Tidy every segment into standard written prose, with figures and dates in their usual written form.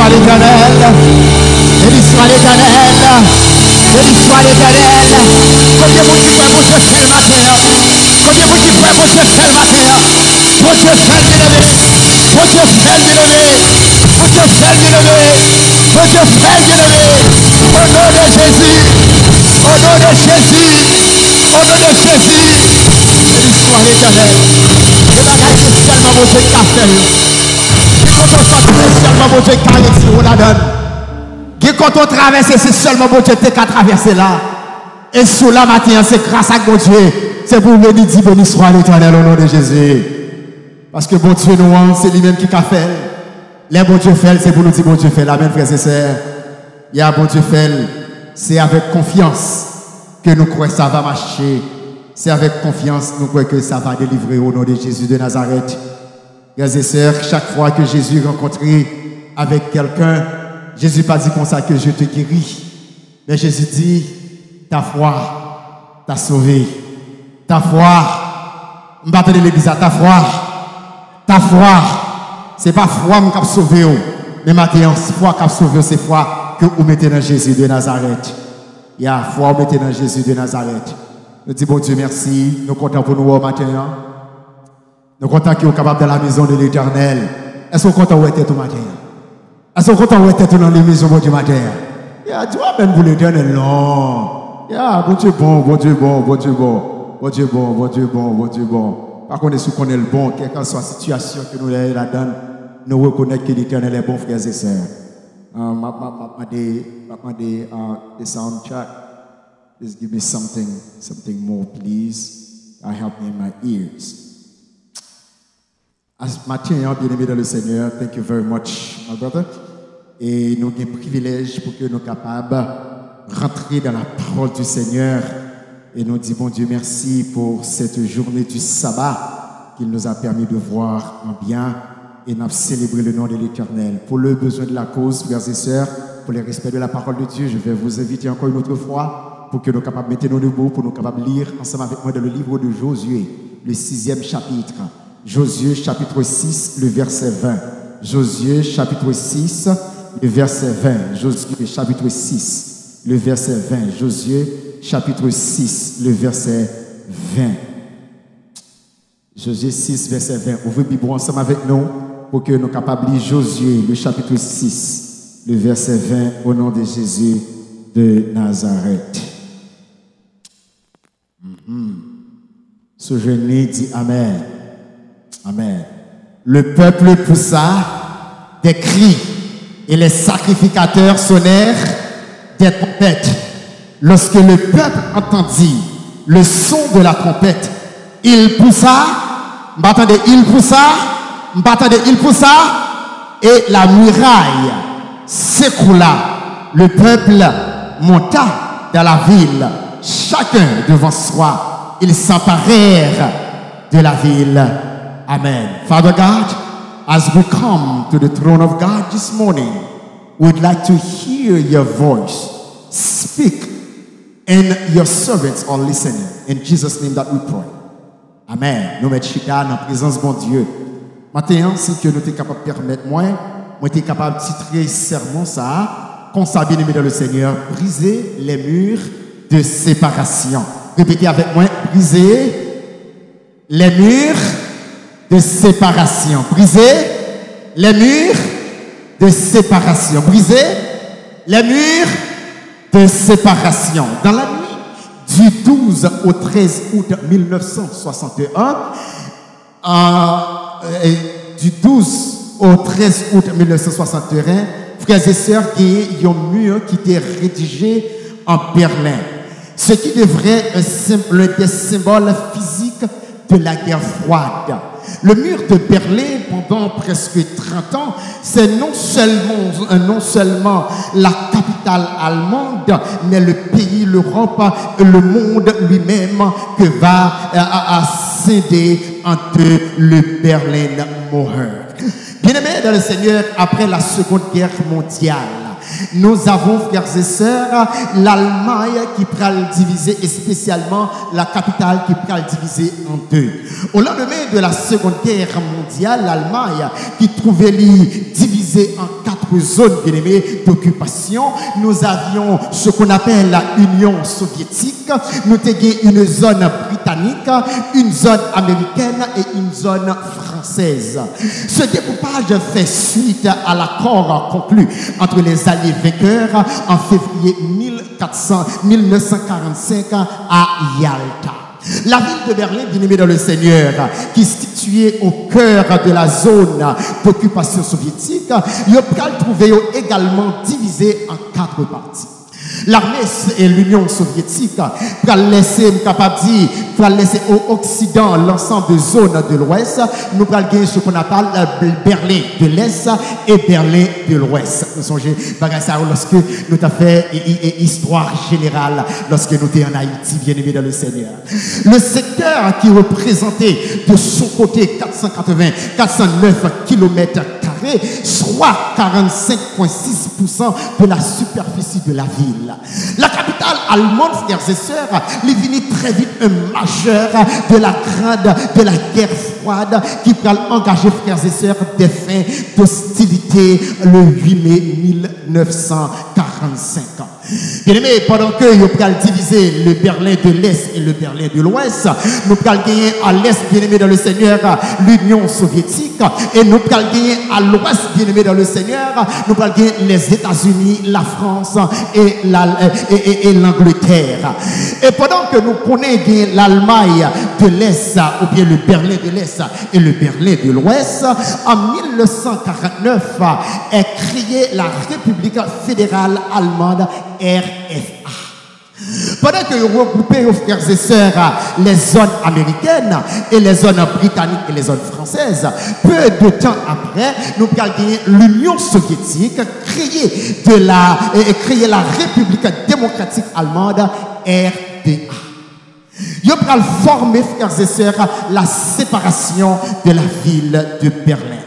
soit l'Éternel. Béni soit l'Éternel. Béni soit l'Éternel. Combien vous dites pour Dieu fait le matin? Combien vous dites pour Dieu fait le matin? Pour Dieu fait le lever. Pour Dieu fait le lever. Pour Dieu fait le lever. Pour Dieu fait le lever. Au nom de Jésus. Au nom de Jésus. Au nom de Jésus. Béni soit l'Éternel. Le bagage c'est seulement mon Dieu qui a fait. Et quand on sort, c'est seulement mon Dieu qui a réussi, on la donne. Et quand on traverse, c'est seulement mon Dieu qui a traversé là. Et sous la matin, c'est grâce à mon Dieu. C'est pour venir dire béni soit l'Éternel au nom de Jésus. Parce que bon Dieu nous, c'est lui-même qui a fait. Les bon Dieu fait, c'est pour nous dire bon Dieu fait. Amen, frères et sœurs. Il y a bon Dieu fait, c'est avec confiance que nous croyons que ça va marcher. C'est avec confiance que nous croyons que ça va délivrer au nom de Jésus de Nazareth. Frères et sœurs, chaque fois que Jésus est rencontré avec quelqu'un, Jésus n'a pas dit comme ça que je te guéris. Mais Jésus dit, ta foi t'a sauvé. Ta foi, je ne vais pas l'église, ta foi, ce n'est pas foi qui a sauvé, mais maintenant, foi qui a sauvé, c'est foi que vous mettez dans Jésus de Nazareth. Il y a foi que vous mettez dans Jésus de Nazareth. Nous disons, bon Dieu, merci. Nous comptons pour nous au matin. Nous comptons que vous êtes capable de la maison de l'Éternel. Est-ce que vous comptez où était tout matin? Est-ce que vous comptez où était tout dans la maison du matin? Il y a du même pour l'Éternel, non. Il y a bon Dieu bon, bon Dieu bon, bon Dieu bon. Bon Dieu bon, bon Dieu bon, bon Dieu bon. Par contre, si on est le bon, quelle que soit la situation que nous la donne, nous reconnaissons que l'Éternel est bon, frères et sœurs. The sound check. Just give me something more, please. I help me in my ears. As Mathieu, bien-aimé dans le Seigneur, thank you very much, my brother. Et nous avons un privilège pour que nous soyons capables de rentrer dans la parole du Seigneur. Et nous disons, bon Dieu, merci pour cette journée du sabbat qu'il nous a permis de voir en bien et nous célébrer le nom de l'Éternel. Pour le besoin de la cause, frères et sœurs, pour le respect de la parole de Dieu, je vais vous inviter encore une autre fois pour que nous soyons capables de mettre nos debout, pour nous capables de lire ensemble avec moi dans le livre de Josué, le 6e chapitre. Josué, chapitre 6, le verset 20. Josué, chapitre 6, le verset 20. Josué, chapitre 6, le verset 20. Josué, chapitre 6, le verset 20. Josué 6, verset 20. Ouvrez la Bible ensemble avec nous pour que nous soyons capables de lire Josué, le chapitre 6, le verset 20, au nom de Jésus de Nazareth. Ce jeune dit Amen. Amen. Le peuple poussa des cris et les sacrificateurs sonnèrent des trompettes. Lorsque le peuple entendit le son de la trompette, il poussa, il poussa, et la muraille s'écroula. Le peuple monta dans la ville, chacun devant soi. Ils s'emparèrent de la ville. Amen. Father God, as we come to the throne of God this morning, we'd like to hear your voice. Speak, and your servants are listening. In Jesus' name that we pray. Amen. Nous mettons chita dans la présence de Dieu. Maintenant, si que nous sommes capables de permettre, moi sommes capables de titrer sermon ça, comme ça, bien aimé dans le Seigneur, briser les murs de séparation. Répétez avec moi, briser les murs de séparation. Briser les murs de séparation. Briser les murs de séparation. Dans la nuit du 12 au 13 août 1961, du 12 au 13 août 1961, frères et sœurs, il y a un mur qui était rédigé en Berlin. Ce qui devrait être des symboles physiques de la guerre froide. Le mur de Berlin, pendant presque 30 ans, c'est non seulement la capitale allemande, mais le pays, l'Europe, le monde lui-même que va scinder entre le Berlin Mauer. Bien-aimés dans le Seigneur, après la Seconde Guerre mondiale, Nous avons, frères et sœurs, l'Allemagne qui pourra le diviser, et spécialement la capitale qui pourra le diviser en deux. Au lendemain de la Seconde Guerre mondiale, l'Allemagne qui trouvait divisée en 4 zones bien-aimées d'occupation, nous avions ce qu'on appelle la Union soviétique, nous avions une zone britannique, une zone américaine et une zone française. Ce découpage fait suite à l'accord conclu entre les alliés vainqueurs en février 1945 à Yalta. La ville de Berlin, bien-aimée dans le Seigneur, qui est située au cœur de la zone d'occupation soviétique, il a trouvé également divisée en 4 parties. L'armée et l'Union soviétique pour laisser au Occident l'ensemble de zones de l'Ouest. Nous allons gagner ce qu'on appelle Berlin de l'Est et Berlin de l'Ouest. Nous songez lorsque nous avons fait histoire générale, lorsque nous étions en Haïti, bien aimé dans le Seigneur. Le secteur qui représentait de son côté 409 km², soit 45,6% de la superficie de la ville. La capitale allemande, frères et sœurs, est devenue très vite un majeur de la guerre froide qui peut engager, frères et sœurs, des fins d'hostilité le 8 mai 1945. Bien aimé, pendant que nous allons diviser le Berlin de l'Est et le Berlin de l'Ouest, nous allons gagner à l'Est, bien aimé dans le Seigneur, l'Union soviétique, et nous allons gagner à l'Ouest, bien aimé dans le Seigneur, nous allons gagner les États-Unis, la France et l'Angleterre. Et pendant que nous connaissons l'Allemagne de l'Est, ou bien le Berlin de l'Est et le Berlin de l'Ouest, en 1949 est créée la République fédérale allemande, RFA. Pendant que vous regroupez, frères et sœurs, les zones américaines et les zones britanniques et les zones françaises, peu de temps après, nous avons gagné l'Union soviétique, créer la République démocratique allemande, RDA. Ils ont formé, frères et sœurs, la séparation de la ville de Berlin.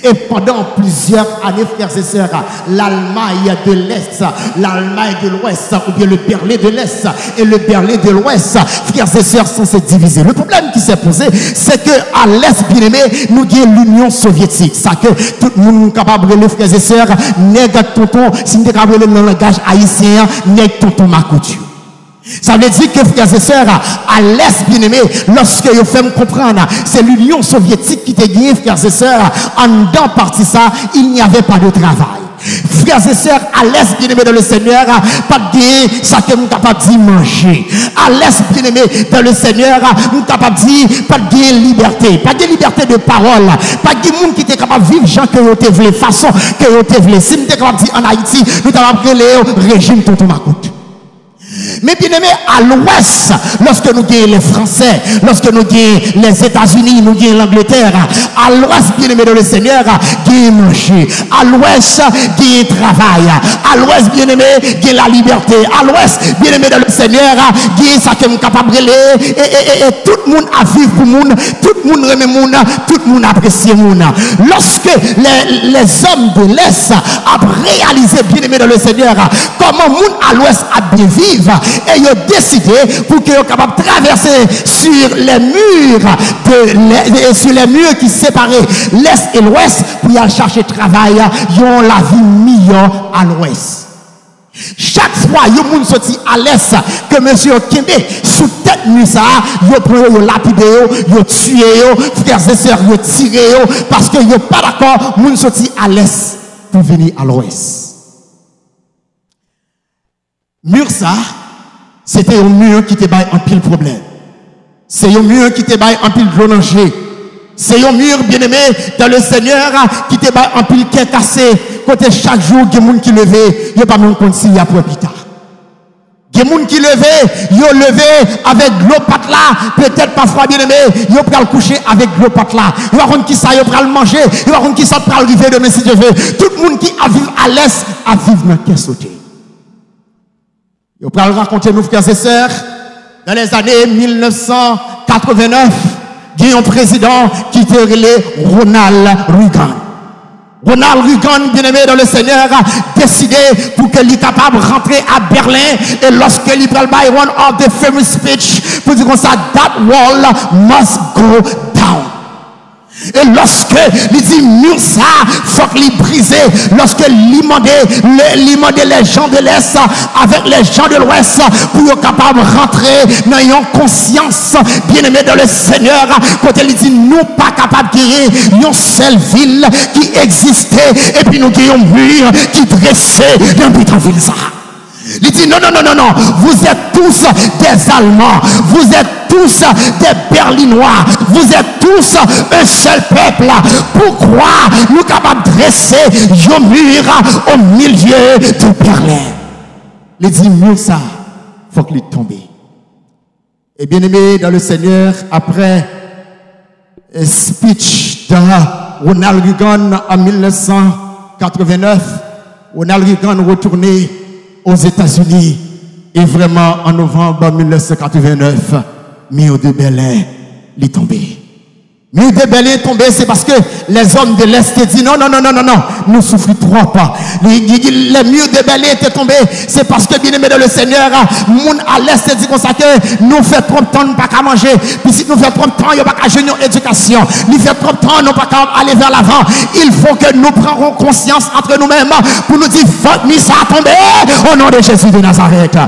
Et pendant plusieurs années, frères et sœurs, l'Allemagne de l'Est, l'Allemagne de l'Ouest, ou bien le Berlin de l'Est et le Berlin de l'Ouest, frères et sœurs, sont se diviser. Le problème qui s'est posé, c'est qu'à l'Est, bien aimé, nous avons l'Union soviétique. Ça que tout le monde est capable de, frères et sœurs, nègre tonton, si nous sommes capables de le langage haïtien, nègre tonton Makoutu. Ça veut dire que, frères et sœurs, à l'Est, bien aimé, lorsque vous faites comprendre, c'est l'Union soviétique qui t'a gagné, frères et sœurs, en dedans partie ça, il n'y avait pas de travail. Frères et sœurs, à l'Est, bien aimé dans le Seigneur, pas de gagner, ça que nous sommes capables de manger. À l'Est, bien aimé dans le Seigneur, nous sommes capables de dire, pas de gagner liberté, pas de liberté de parole, pas de monde qui était capable de vivre, gens que vous te voulez, façon que vous te voulez. Si nous sommes capables de dire en Haïti, nous sommes capables de dire régime tonton Makout. Mais bien aimé, à l'Ouest, lorsque nous gagnons les Français, lorsque nous gagnons les États-Unis, nous gagnons l'Angleterre, à l'Ouest, bien aimé dans le Seigneur, gagnons manger. À l'Ouest, gagnons travail. À l'Ouest, bien aimé, gagnons la liberté. À l'Ouest, bien aimé dans le Seigneur, gagnons ça que nous sommes capables de et tout le monde a vivre pour monde, tout le monde remet monde, tout le monde apprécie monde. Lorsque les hommes de l'Est ont réalisé, bien aimé dans le Seigneur, comment monde à l'Ouest a bien vivre, et ils ont décidé pour qu'ils soient capables de traverser sur les murs qui séparaient l'Est et l'Ouest pour y aller chercher travail. Ils ont la vie meilleure à l'Ouest. Chaque fois, ils ont sorti à l'Est que monsieur Kembe sous tête nuit ils ont lapidé, ils ont tué, frères et sœurs, ils ont tiré parce qu'ils n'ont pas d'accord, ils ont sorti à l'Est pour venir à l'Ouest. Mur ça, c'était un mur qui te baille en pile problème. C'est un mur qui te baille en pile gros danger. C'est un mur bien aimé dans le Seigneur qui te baille en pile qui est cassé. Côté chaque jour, il y a des gens qui levent, il n'y a pas même compte s'il y a pour plus tard. Il y a des gens qui levent, ils ont levé avec l'eau patte là, peut-être parfois bien aimé, ils ont pris le coucher avec l'eau patte là. Ils vont qui ça, ils vont le manger, ils vont qui ça, pour arriver demain si je veux. Tout le monde qui a vécu à l'Est, a vécu dans quel sauté. Je vais raconter nos frères et sœurs, dans les années 1989, il y a un président qui était relé Ronald Reagan. Ronald Reagan, bien-aimé dans le Seigneur, a décidé pour qu'il soit capable de rentrer à Berlin. Et lorsqu'il parle by one of the famous speech, pour dire comme ça, that wall must go down. Et lorsque il dit mur ça, faut qu'il brise. Lorsque il demandait les gens de l'Est avec les gens de l'Ouest pour être capable de rentrer dans une conscience bien-aimé dans le Seigneur, quand il dit nous pas capables de créer une seule ville qui existait et puis nous avons un mur qui dressait dans notre ville ça. Il dit non, vous êtes tous des Allemands, vous êtes tous des Berlinois, vous êtes tous un seul peuple. Pourquoi nous sommes capables de dresser un mur au milieu de Berlin? Il dit mur ça, il faut qu'il tombe. Et bien aimé dans le Seigneur, après un speech de Ronald Reagan en 1989, Ronald Reagan retourné aux États-Unis et vraiment en novembre 1989, mur de Berlin est tombé. Mur de Berlin est tombé, c'est parce que les hommes de l'Est disent non, nous souffrons trop pas. Les murs de Berlin étaient tombés, c'est parce que bien aimé dans le Seigneur, moun à l'Est dit comme ça que nous fait trop de temps, nous pas qu'à manger. Puis si nous fait trop de temps, il n'y a pas qu'à gérer une éducation. Nous fait trop de temps, nous pas qu'à aller vers l'avant. Il faut que nous prenions conscience entre nous-mêmes pour nous dire, votre mise à tomber au nom de Jésus de Nazareth.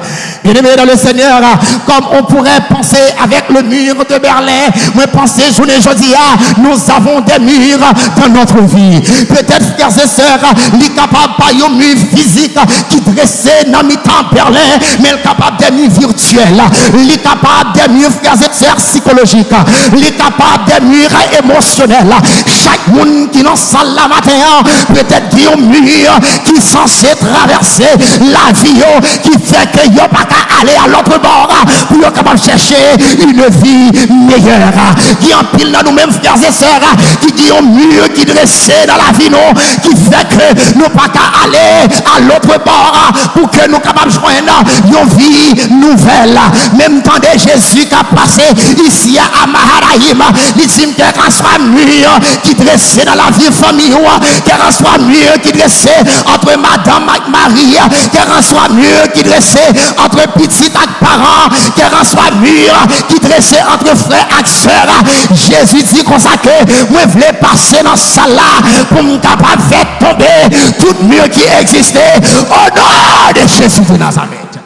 Bien aimé dans le Seigneur, comme on pourrait penser avec le mur de Berlin, moi penser journée aujourd'hui, nous avons des murs dans notre vie. Peut-être, frères et sœurs, il est capable pas un mur physique qui dressait dans mi-temps Berlin, mais il est capable des murs virtuels. Il est capable des murs, frères et sœurs, psychologiques. Il est capable des murs émotionnels. Chaque monde qui est dans salle la matin, peut-être qu'il y a un mur qui est censé traverser la vie, qui fait qu'il n'y a pas qu'à aller à l'autre bord pour être capable de chercher une vie meilleure. Qui empile dans nous-mêmes, frères et sœurs, qui dit un mur qui dressé dans la vie, nous, qui fait que nous pas qu'à aller à l'autre bord pour que nous capables de joindre une vie nouvelle. Même temps de Jésus qui a passé ici à Maharaïm, il dit qu'il soit mur qui dressé dans la vie famille, qu'il soit mur qui dressé entre madame et Marie, qu'il soit mur qui dressé entre petit et parents, qu'il soit mur qui dressé entre frères et sœurs. Jésus dit comme ça que moi je voulais passer dans ce salle là pour me capable de faire tomber tout mur qui existait au nom de Jésus de Nazareth.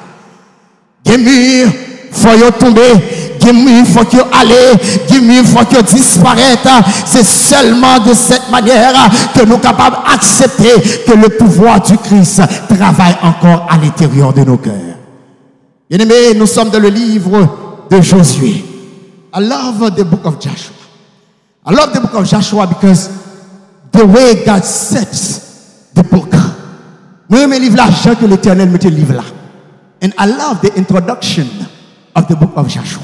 Des murs, il faut tomber. Des murs, il faut qu'ils aillent. Des murs, il faut qu'ils disparaissent. C'est seulement de cette manière que nous sommes capables d'accepter que le pouvoir du Christ travaille encore à l'intérieur de nos cœurs. Bien aimés, nous sommes dans le livre de Josué. I love the book of Joshua. I love the book of Joshua because the way God sets the book. Moi, je livre là, Jean que l'Éternel me livre là. And I love the introduction of the book of Joshua.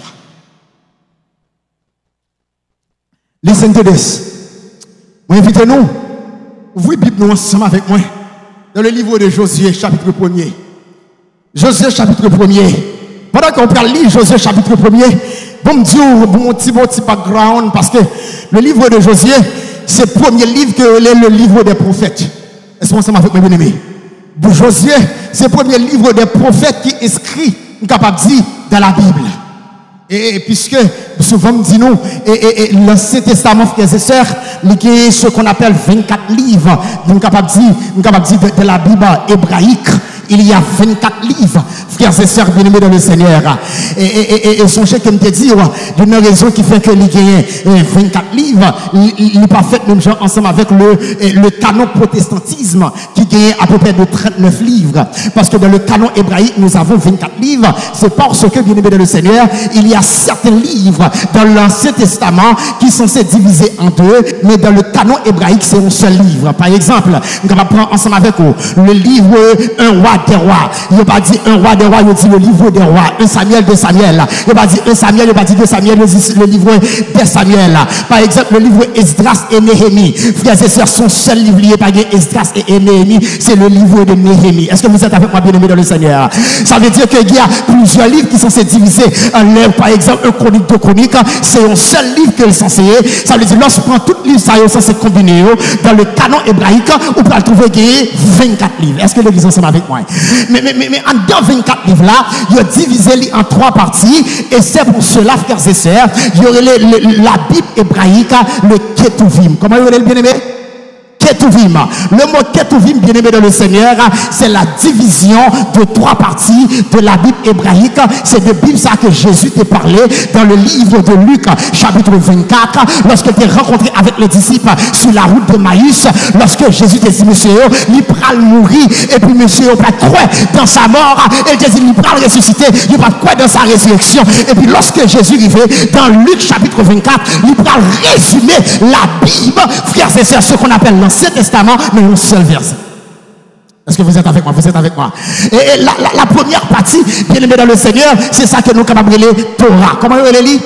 Listen to this. Moi, invitez-nous. Ouvrez la Bible nous ensemble avec moi. Dans le livre de Josué, chapitre 1er. Josué, chapitre 1er. Pendant qu'on parle lire Josué, chapitre 1er, bon Dieu, bon petit background, parce que le livre de Josué, c'est le premier livre que est le livre des prophètes. Est-ce qu'on s'en avec mes bien-aimés? Josué, c'est le premier livre des prophètes qui est écrit, capable de dire, dans la Bible. Et puisque souvent nous disons, et l'Ancien Testament, frères et sœurs, il y a ce qu'on appelle 24 livres, nous capable de dire de la Bible hébraïque. Il y a 24 livres, frères et sœurs bien-aimés dans le Seigneur. Et songez que je te dis, d'une raison qui fait que il y a 24 livres, il n'est pas fait même genre ensemble avec le canon protestantisme qui gagne à peu près de 39 livres. Parce que dans le canon hébraïque, nous avons 24 livres. C'est parce que, bien-aimés dans le Seigneur, il y a certains livres dans l'Ancien Testament qui sont divisés en deux, mais dans le canon hébraïque, c'est un seul livre. Par exemple, on va prendre ensemble avec vous le livre 1 roi des rois. Il n'a pas dit un roi des rois, il dit le livre des rois. 1 Samuel, 2 Samuel. Il n'a pas dit 1 Samuel, il n'a pas dit 2 Samuel, il dit le livre des Samuel. Par exemple, le livre Esdras et Néhémie. Frères et sœurs, son seul livre, il n'y a pas Esdras et Néhémie, c'est le livre de Néhémie. Est-ce que vous êtes avec moi, bien-aimés dans le Seigneur? Ça veut dire qu'il y a plusieurs livres qui sont divisés en livres. Par exemple, un chronique de chronique, c'est un seul livre que est censé. Ça veut dire, lorsqu'on prend tout livre, ça est censé combiner dans le canon hébraïque, on peut trouver 24 livres. Est-ce que l'église est ensemble avec moi? Mais en dans 24 livres là, il y a divisé en 3 parties, et c'est pour cela, frères et sœurs, il y aurait la Bible hébraïque, le Ketuvim. Comment il y aurait le bien-aimé? Ketuvim. Le mot Ketuvim, bien-aimé dans le Seigneur, c'est la division de 3 parties de la Bible hébraïque. C'est de Bible ça que Jésus t'a parlé dans le livre de Luc, chapitre 24, lorsqu'il était rencontré avec les disciples sur la route de Maïs, lorsque Jésus t'a dit, monsieur, il va mourir, et puis monsieur, il va croire dans sa mort, et Jésus, il va ressusciter, il va croire dans sa résurrection. Et puis lorsque Jésus arrivait dans Luc, chapitre 24, il va résumer la Bible, frères et sœurs, ce qu'on appelle l'Ancien Testament, mais un seul verset. Est-ce que vous êtes avec moi? Vous êtes avec moi? Et la première partie, bien aimé dans le Seigneur, c'est ça que nous sommes capables de lire Torah. Comment vous lire?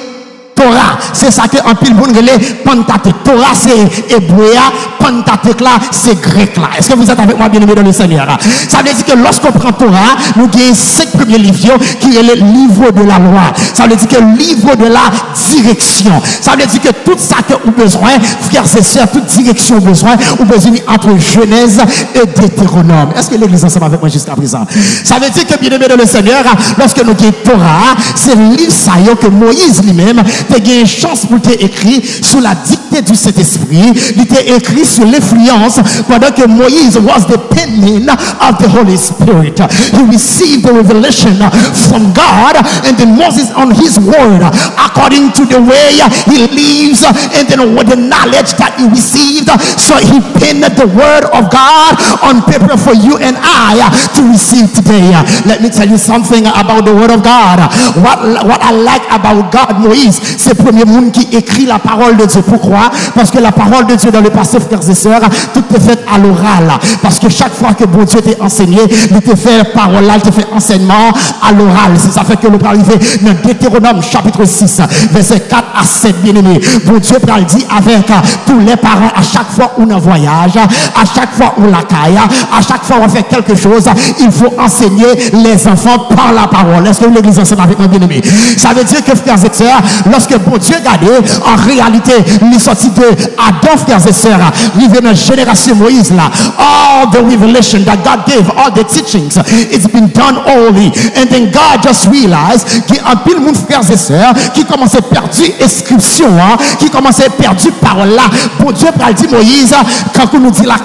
Torah, c'est ça que en pile bon relais Pentateuque. Torah c'est hébreu, Pentateuque là c'est grec là. Est-ce que vous êtes avec moi, bien aimé dans le Seigneur? Ça veut dire que lorsqu'on prend Torah, nous avons 5 premiers livres qui est le livre de la loi. Ça veut dire que le livre de la direction. Ça veut dire que tout ça que vous avez besoin, frères et sœurs, toute direction vous besoin, vous besoin entre Genèse et Deutéronome. Est-ce que l'église est ensemble avec moi jusqu'à présent? Ça veut dire que, bien aimé dans le Seigneur, lorsque nous avons Torah, c'est le livre ça que Moïse lui-même tu as une chance pour t'écrire sous la dictée du Saint-Esprit. Il t'a écrit sous l'influence pendant que Moïse was the penman of the Holy Spirit. He received the revelation from God, and then Moses on his word according to the way he lives, and then with the knowledge that he received. So he penned the word of God on paper for you and I to receive today. Let me tell you something about the word of God. What I like about God, Moïse, c'est le premier monde qui écrit la parole de Dieu. Pourquoi? Parce que la parole de Dieu dans le passé, frères et sœurs, tout est fait à l'oral. Parce que chaque fois que bon Dieu t'a enseigné, il t'a fait parole là, il t'a fait enseignement à l'oral. C'est ça fait que nous peut arriver dans Deutéronome chapitre 6, verset 4 à 7, bien aimé. Bon Dieu peut le dire avec tous les parents à chaque fois où on voyage, à chaque fois où la caille, à chaque fois où on fait quelque chose, il faut enseigner les enfants par la parole. Est-ce que l'église ensemble avec moi, bien aimé? Ça veut dire que, frères et sœurs, lorsque bon Dieu regardait, en réalité, il est sorti de Adam, frères et sœurs, il vient de la génération Moïse là. All the revelation that God gave, all the teachings, it's been done only. And then God just realized qu'il y a un pile monde, frères et sœurs, qui commençait à perdre inscription, qui commençait à perdre parole là. Bon Dieu a dit Moïse, quand on nous dit là,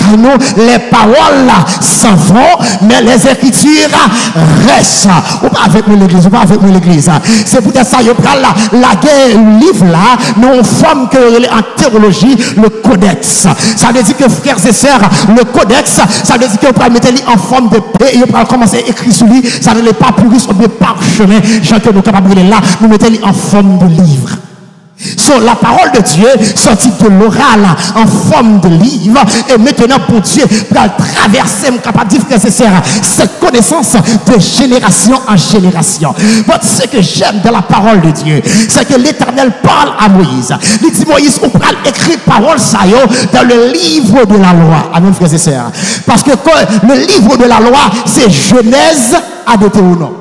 les paroles là s'en vont, mais les écritures restent. Ou pas avec nous l'église, ou pas avec nous l'église. C'est pour ça que la guerre livre là, nous on forme que en théologie le codex. Ça veut dire que, frères et sœurs, le codex, ça veut dire que vous pouvez mettre en forme de paix et vous pouvez commencer à écrire sur lui. Ça ne l'est pas puriste ou bien parchemin. Jean que nous capables là, nous mettons en forme de livre. So, la parole de Dieu sortie de l'oral en forme de livre, et maintenant pour Dieu pour traverser, capable de dire cette connaissance de génération en génération. Mais ce que j'aime de la parole de Dieu, c'est que l'Éternel parle à Moïse. Il dit Moïse, on peut écrire parole ça dans le livre de la loi. Amen, frères et sœurs. Parce que le livre de la loi, c'est Genèse à Deutéronome.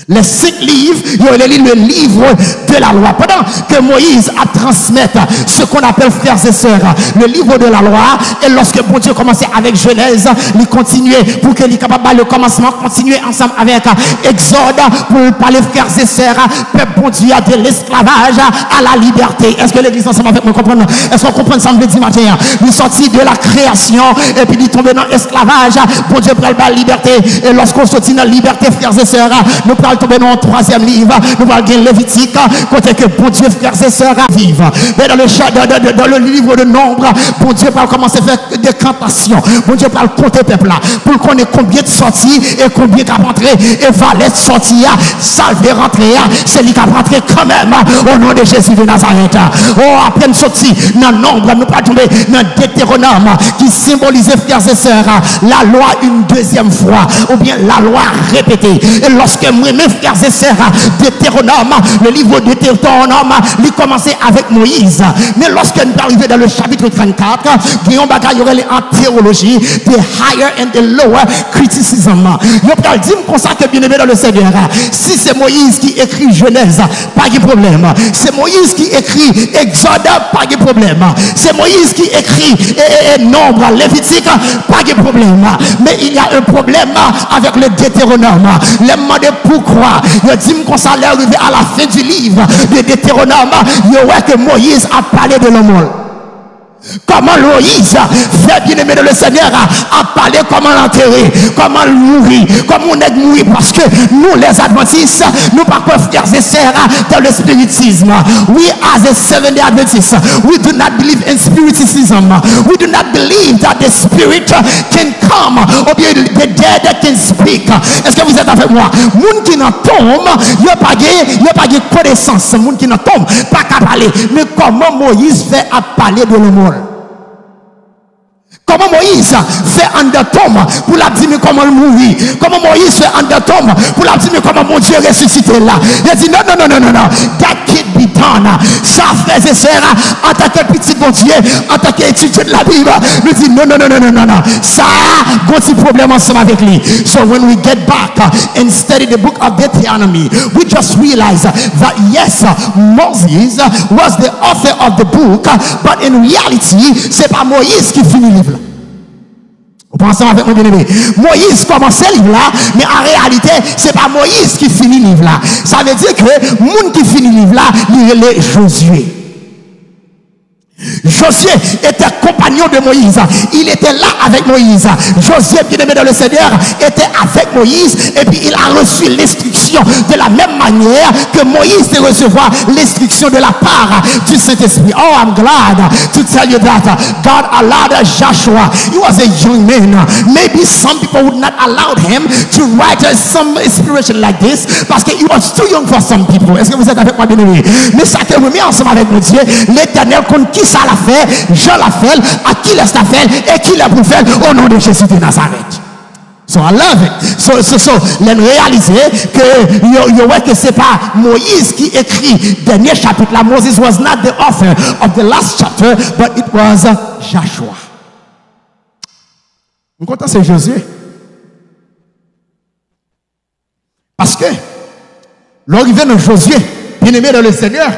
Les 5 livres, il y a le livre de la loi. Pendant que Moïse a transmis ce qu'on appelle, frères et sœurs, le livre de la loi, et lorsque bon Dieu commençait avec Genèse, il continuait pour qu'il soit capable le commencement, continuer ensemble avec Exode, pour parler, frères et sœurs, peuple bon Dieu de l'esclavage à la liberté. Est-ce que l'église ensemble avec moi comprend? Est-ce qu'on comprend ça le matin? Il sortit de la création, et puis il tombe dans l'esclavage, bon Dieu prend la liberté, et lorsqu'on sortit dans la liberté, frères et sœurs, nous prenons allons tomber dans un troisième livre, nous allons gagner Lévitique, côté que bon Dieu, frères et sœurs, vivent. Mais dans le livre de Nombre, bon Dieu va commencer à faire des cantations. Bon Dieu va compter peuple là, pour qu'on ait combien de sorties et combien de rentrées, et valet sortir, salver rentrer, c'est lui qui a rentré quand même, au nom de Jésus de Nazareth. Oh, à peine sorti dans Nombre, nous pas tomber dans Deutéronome, qui symbolisait, frères et sœurs, la loi une deuxième fois, ou bien la loi répétée. Et lorsque moi, mes frères et sœurs, Deutéronome, le livre de Deutéronome, il commençait avec Moïse. Mais lorsque nous arrivons dans le chapitre 34, Guillaume Bagaille en théologie, the higher and the lower criticism. Il peut dire comme ça que bien aimé dans le Seigneur, si c'est Moïse qui écrit Genèse, pas de problème. C'est Moïse qui écrit Exode, pas de problème. C'est Moïse qui écrit Nombre, Lévitique, pas de problème. Mais il y a un problème avec le Deutéronome. Les demandé pourquoi. Il dit qu'on s'allait arriver à la fin du livre de Deutéronome, il y a que Moïse a parlé de l'homme. Comment Moïse fait bien aimer le Seigneur a parlé comment l'enterrer, comment mourir, comment on est mourir, parce que nous les Adventistes, nous pas frères et sœurs dans le spiritisme. We as a Seventh-day Adventists, we do not believe in spiritism. We do not believe that the spirit can come or the dead can speak. Est-ce que vous êtes avec moi? Moun qui n'en tombe, il n'y a pas de connaissance. Moun qui n'en tombe, pas qu'à parler. Mais comment Moïse fait à parler de l'homme? Comment Moïse fait en de tombe pour la dire comment il mourit? Comment Moïse fait en de tombe pour la dire comment mon Dieu ressuscité là? Il dit non. That can't be done. Ça, frères et sœurs, en tant que petit bon Dieu, en tant qu'étudiant de la Bible, nous dit non. Ça, il y a un petit problème ensemble avec lui. So when we get back and study the book of Deuteronomy, we just realize that yes, Moses was the author of the book, but in reality, c'est pas Moïse qui finit le livre. Vous pensez avec mon bien-aimé? Moïse commençait le livre là, mais en réalité, c'est pas Moïse qui finit le livre là. Ça veut dire que le monde qui finit le livre là, il est Josué. Josué était compagnon de Moïse. Il était là avec Moïse. Josué, bien-aimé dans le Seigneur, était avec Moïse et puis il a reçu l'instruction de la même manière que Moïse devait recevoir l'instruction de la part du Saint-Esprit. Oh, I'm glad to tell you that God allowed Joshua. He was a young man. Maybe some people would not allow him to write some inspiration like this parce que he was too young for some people. Est-ce que vous êtes avec moi, bien-aimé? Mais ça que vous mettez ensemble avec mon Dieu, l'Éternel compte qui ça l'a fait, Jean l'a fait, à qui laisse la fait et qui l'a pour faire au nom de Jésus de Nazareth. So I love it. So les réaliser que c'est pas Moïse qui écrit le dernier chapitre là. Moses was not the author of the last chapter, but it was Joshua. On compte c'est Josué. Parce que l'arrivée de Josué, bien aimé dans le Seigneur,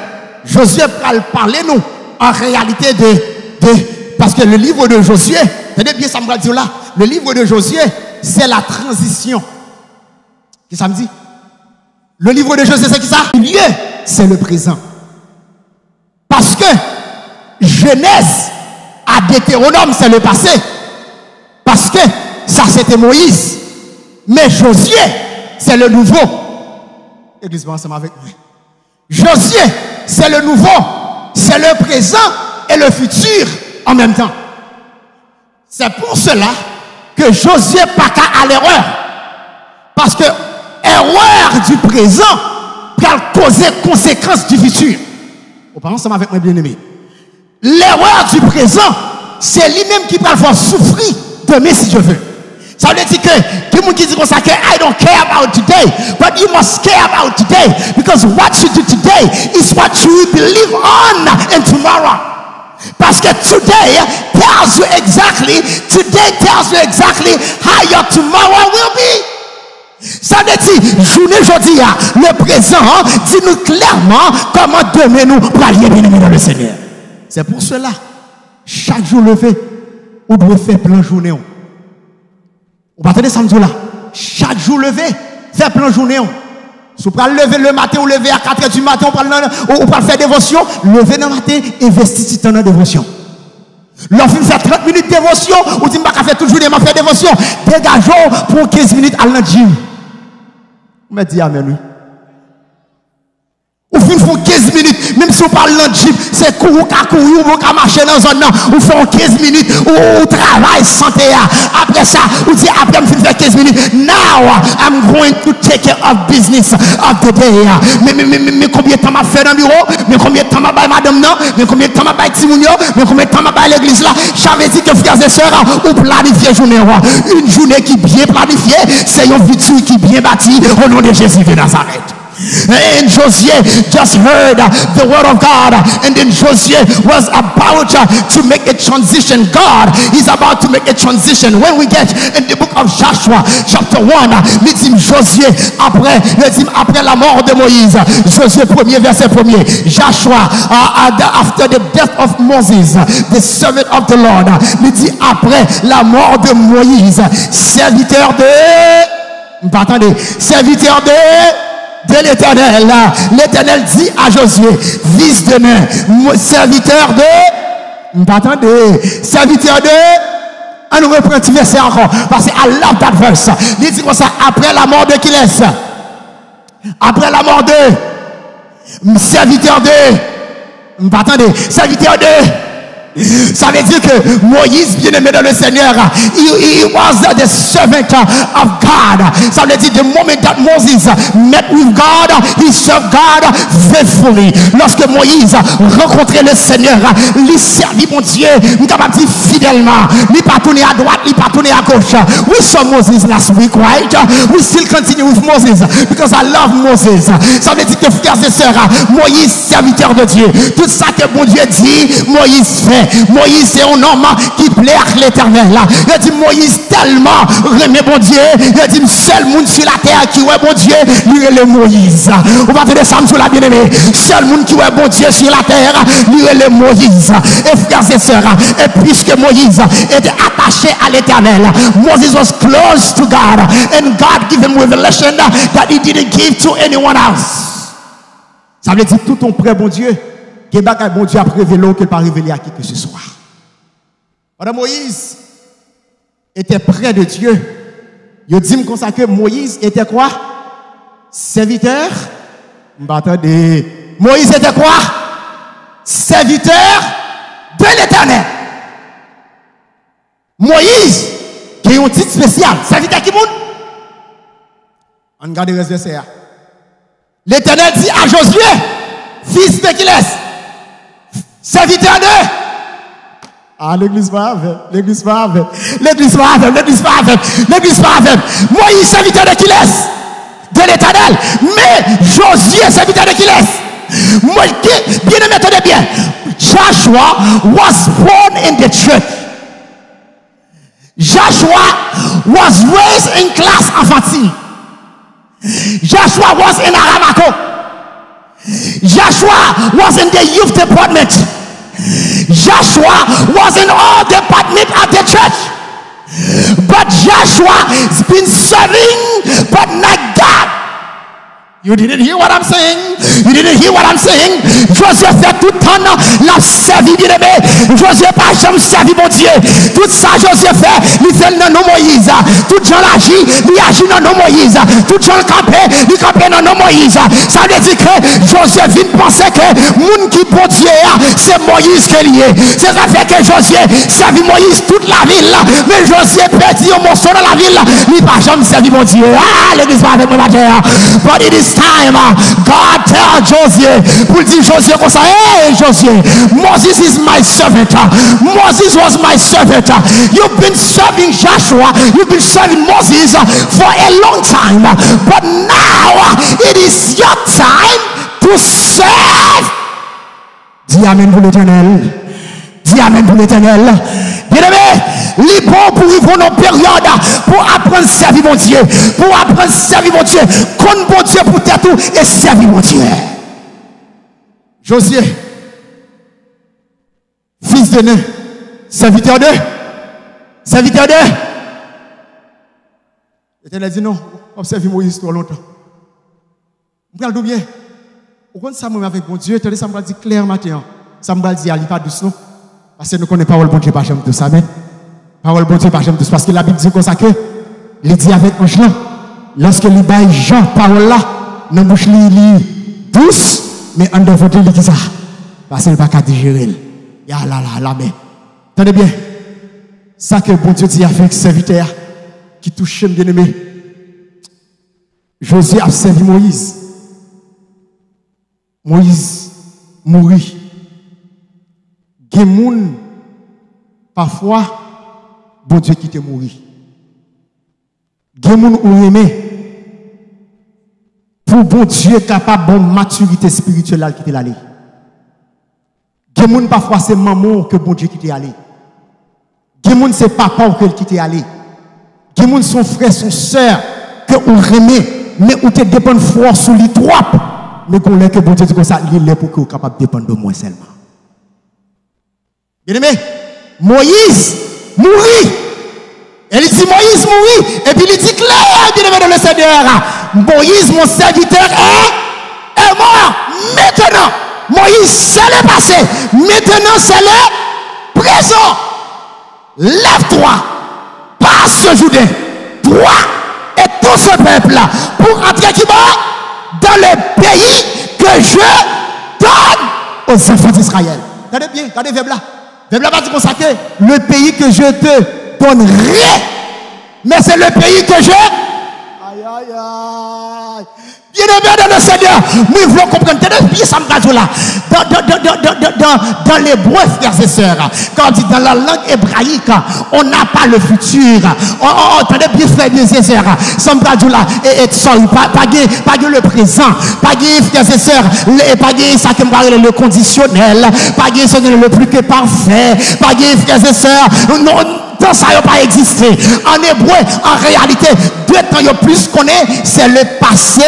Josué va parler nous en réalité parce que le livre de Josué, tenez bien ça me va dire là, le livre de Josué, c'est la transition. Qu'est-ce que ça me dit? Le livre de Josué, c'est qui ça? Le lieu, c'est le présent. Parce que Genèse à Deutéronome, c'est le passé. Parce que ça, c'était Moïse. Mais Josué, c'est le nouveau. Église, ensemble avec moi. Josué, c'est le nouveau. C'est le présent et le futur en même temps. C'est pour cela que Josué n'a pas qu'à à l'erreur. Parce que erreur du présent peut causer conséquences du futur. Vous parlez ensemble avec moi, bien-aimé. L'erreur du présent, c'est lui-même qui va faire souffrir demain si je veux. Ça veut dire que tout le monde qui dit comme ça que I don't care about today, but you must care about today because what you do today is what you will believe on and tomorrow. Parce que today tells you exactly how your tomorrow will be. Ça veut dire, journée aujourd'hui, le présent dit-nous clairement comment demain nous pourrions bien aimer dans le Seigneur. C'est pour cela, chaque jour levé, on doit faire plein de journée. Vous attendez samedi là. Chaque jour levé, faire plein de journée. Si vous pouvez lever le matin ou lever à 4h du matin, on peut faire dévotion, lever dans le matin, investir dans la dévotion. L'enfant fait 30 minutes de dévotion, ou dit, je vais faire toujours des faire dévotion. Dégageons pour 15 minutes à la gym. me dit amen, oui. Ou fin font 15 minutes, même si on parle dans le jeep, c'est courir, ou marcher dans la zone, ou font 15 minutes, ou travail, santé. Après ça, ou dit après, je vais faire 15 minutes. Now, I'm going to take care of business of the day. Mais combien de temps m'a fait dans le bureau? Mais combien de temps m'a fait madame? Non? Mais combien de temps m'a fait Timounio? Mais combien de temps m'a fait l'église là? J'avais dit que frères et sœurs, ou planifier journée. Une journée qui bien planifiée, c'est une vie qui bien bâtie au nom de Jésus de Nazareth. And Josué just heard the word of God, and then Josué was about to make a transition. God is about to make a transition. When we get in the book of Joshua, chapter 1, il dit Josué après la mort de Moïse. Josué 1er, verset 1er. Joshua, after the death of Moses, the servant of the Lord, il dit après la mort de Moïse, serviteur de l'Éternel. L'Éternel dit à Josué, fils de nain, serviteur de, on nous reprend ce verset encore, parce que I love that verse. Il dit comme ça, après la mort de qui laisse? Après la mort de, serviteur de, ça veut dire que Moïse, bien aimé dans le Seigneur, he was the servant of God. Ça veut dire the moment that Moses met with God, he served God faithfully. Lorsque Moïse rencontrait le Seigneur, il servit mon Dieu, il capable dire fidèlement. Il pas tourné à droite, il pas tourné à gauche. We saw Moses last week, right? We still continue with Moses because I love Moses. Ça veut dire que frères et sœurs, Moïse, serviteur de Dieu, tout ça que mon Dieu dit, Moïse fait. Moïse c'est un homme qui plaît à l'Éternel. Il dit Moïse tellement remet bon Dieu. Il dit seul monde sur la terre qui est bon Dieu, lui est le Moïse. On va te dire ça sur la bien-aimée. Seul monde qui est bon Dieu sur la terre, lui est le Moïse. Et frères et sœurs, et puisque Moïse était attaché à l'Éternel, Moses was close to God, and God gave him revelation that he didn't give to anyone else. Ça veut dire tout ton prêt bon Dieu. Que bon Dieu a révélé qu'il pas révélé à qui que ce soit. Madame Moïse était près de Dieu. Il dit comme ça que Moïse était quoi? Serviteur. Moïse était quoi? Serviteur de l'Éternel. Moïse, qui a un titre spécial. Serviteur qui monde? On regarde le reste de ça. L'Éternel dit à Josué, fils de qui laisse? Serviteur de. Ah, l'église va avec. L'église va avec. L'église va avec. L'église va avec. L'église va avec. Moïse, serviteur de qui laisse? De l'Éternel. Mais Josué, serviteur de qui laisse? Moi, bien aimé, attendez bien. Joshua was born in the church. Joshua was raised in class infantile. Joshua was in Aramako. Joshua was in the youth department. Joshua was in all departments of the church. But Joshua has been serving, but not God. You didn't hear what I'm saying? You didn't hear what I'm saying? Josué fait tout le temps la servi bien aimé. Josué pas jamais servi mon Dieu. Tout ça Josué fait, il fait dans nos Moïse. Tout gens l'agit, il agit dans nos Moïse. Tout gens campé, il campé dans nos Moïse. Ça veut dire que Josué vient penser que monde qui bon Dieu c'est Moïse qui est lié. C'est ça fait que Josué servi Moïse toute la ville. Mais Josué perdu un morceau dans la ville. Il pas jamais servi mon Dieu. Ah, l'église va avec moi là. But it is time God tell Josué pour dire Josué comme ça, hey Josué, Moses is my servant. Moses was my servant. You've been serving Joshua, you've been serving Moses for a long time, but now it is your time to serve. Dis amen pour l'Éternel. Dis amen pour l'Éternel. Bien-aimé, les bons pour vivre nos périodes pour apprendre à servir mon Dieu. Pour apprendre à servir mon Dieu. Connaître mon Dieu pour tête et servir mon Dieu. Josué, fils de Nun, serviteur de. L'Éternel dit non, observez Moïse trop longtemps. Vous regardez bien. Au compte ça, moi avec mon Dieu, ça me dit clair matin. Ça me dit, allez pas doucement. Parce que nous connaissons pas le bon Dieu, pas jamais tout ça. Amen. Parole bon Dieu, pas jamais tout ça. Parce que la Bible dit comme ça que, il dit avec ange là, lorsque il baille Jean parole là, dans bouche li douce, mais en devant de lui qui ça. Parce qu'il va pas digérer. Ya la mais. Tenez bien. Ça que bon Dieu dit avec serviteur qui touche bien aimé. Josué a servi Moïse. Moïse mourit. Gen parfois bon Dieu qui te mourit. Gen moun ou aimé pour bon Dieu capable de maturité spirituelle qui te l'aller. Gen moun parfois c'est maman que bon Dieu qui te allé. Gen moun c'est papa qui te allé. Gen moun son frère, son sœur que ou remet mais ou te dépend fort sur lui trop. Mais qu'on l'ait que bon Dieu dit comme ça, il est pour que vous capable de dépendre de moi seulement. Bien aimé, Moïse mourit. Elle dit Moïse mourit. Et puis il dit clair, bien aimé dans le Seigneur, Moïse, mon serviteur, est mort. Maintenant, Moïse, c'est le passé. Maintenant, c'est le présent. Lève-toi, passe Jourdain, toi et tout ce peuple-là, pour entrer qui va dans le pays que je donne aux enfants d'Israël. Regardez bien, regardez le verbe là. Le verbe là va dire consacrer le pays que je te donnerai. Mais c'est le pays que je. Aïe, aïe, aïe. Bien aimé dans le Seigneur, nous voulons comprendre. Tenez bien ça me là. Dans l'hébreu, frères et sœurs, quand on dit dans la langue hébraïque, on n'a pas le futur. Tenez bien, frères et sœurs, ça me là. Et pas le présent, pas frères et sœurs, pas ça que me le conditionnel, pas le plus que parfait, pas frères et sœurs, non. Ça n'a pas existé. En hébreu, en réalité, deux temps plus qu'on est, c'est le passé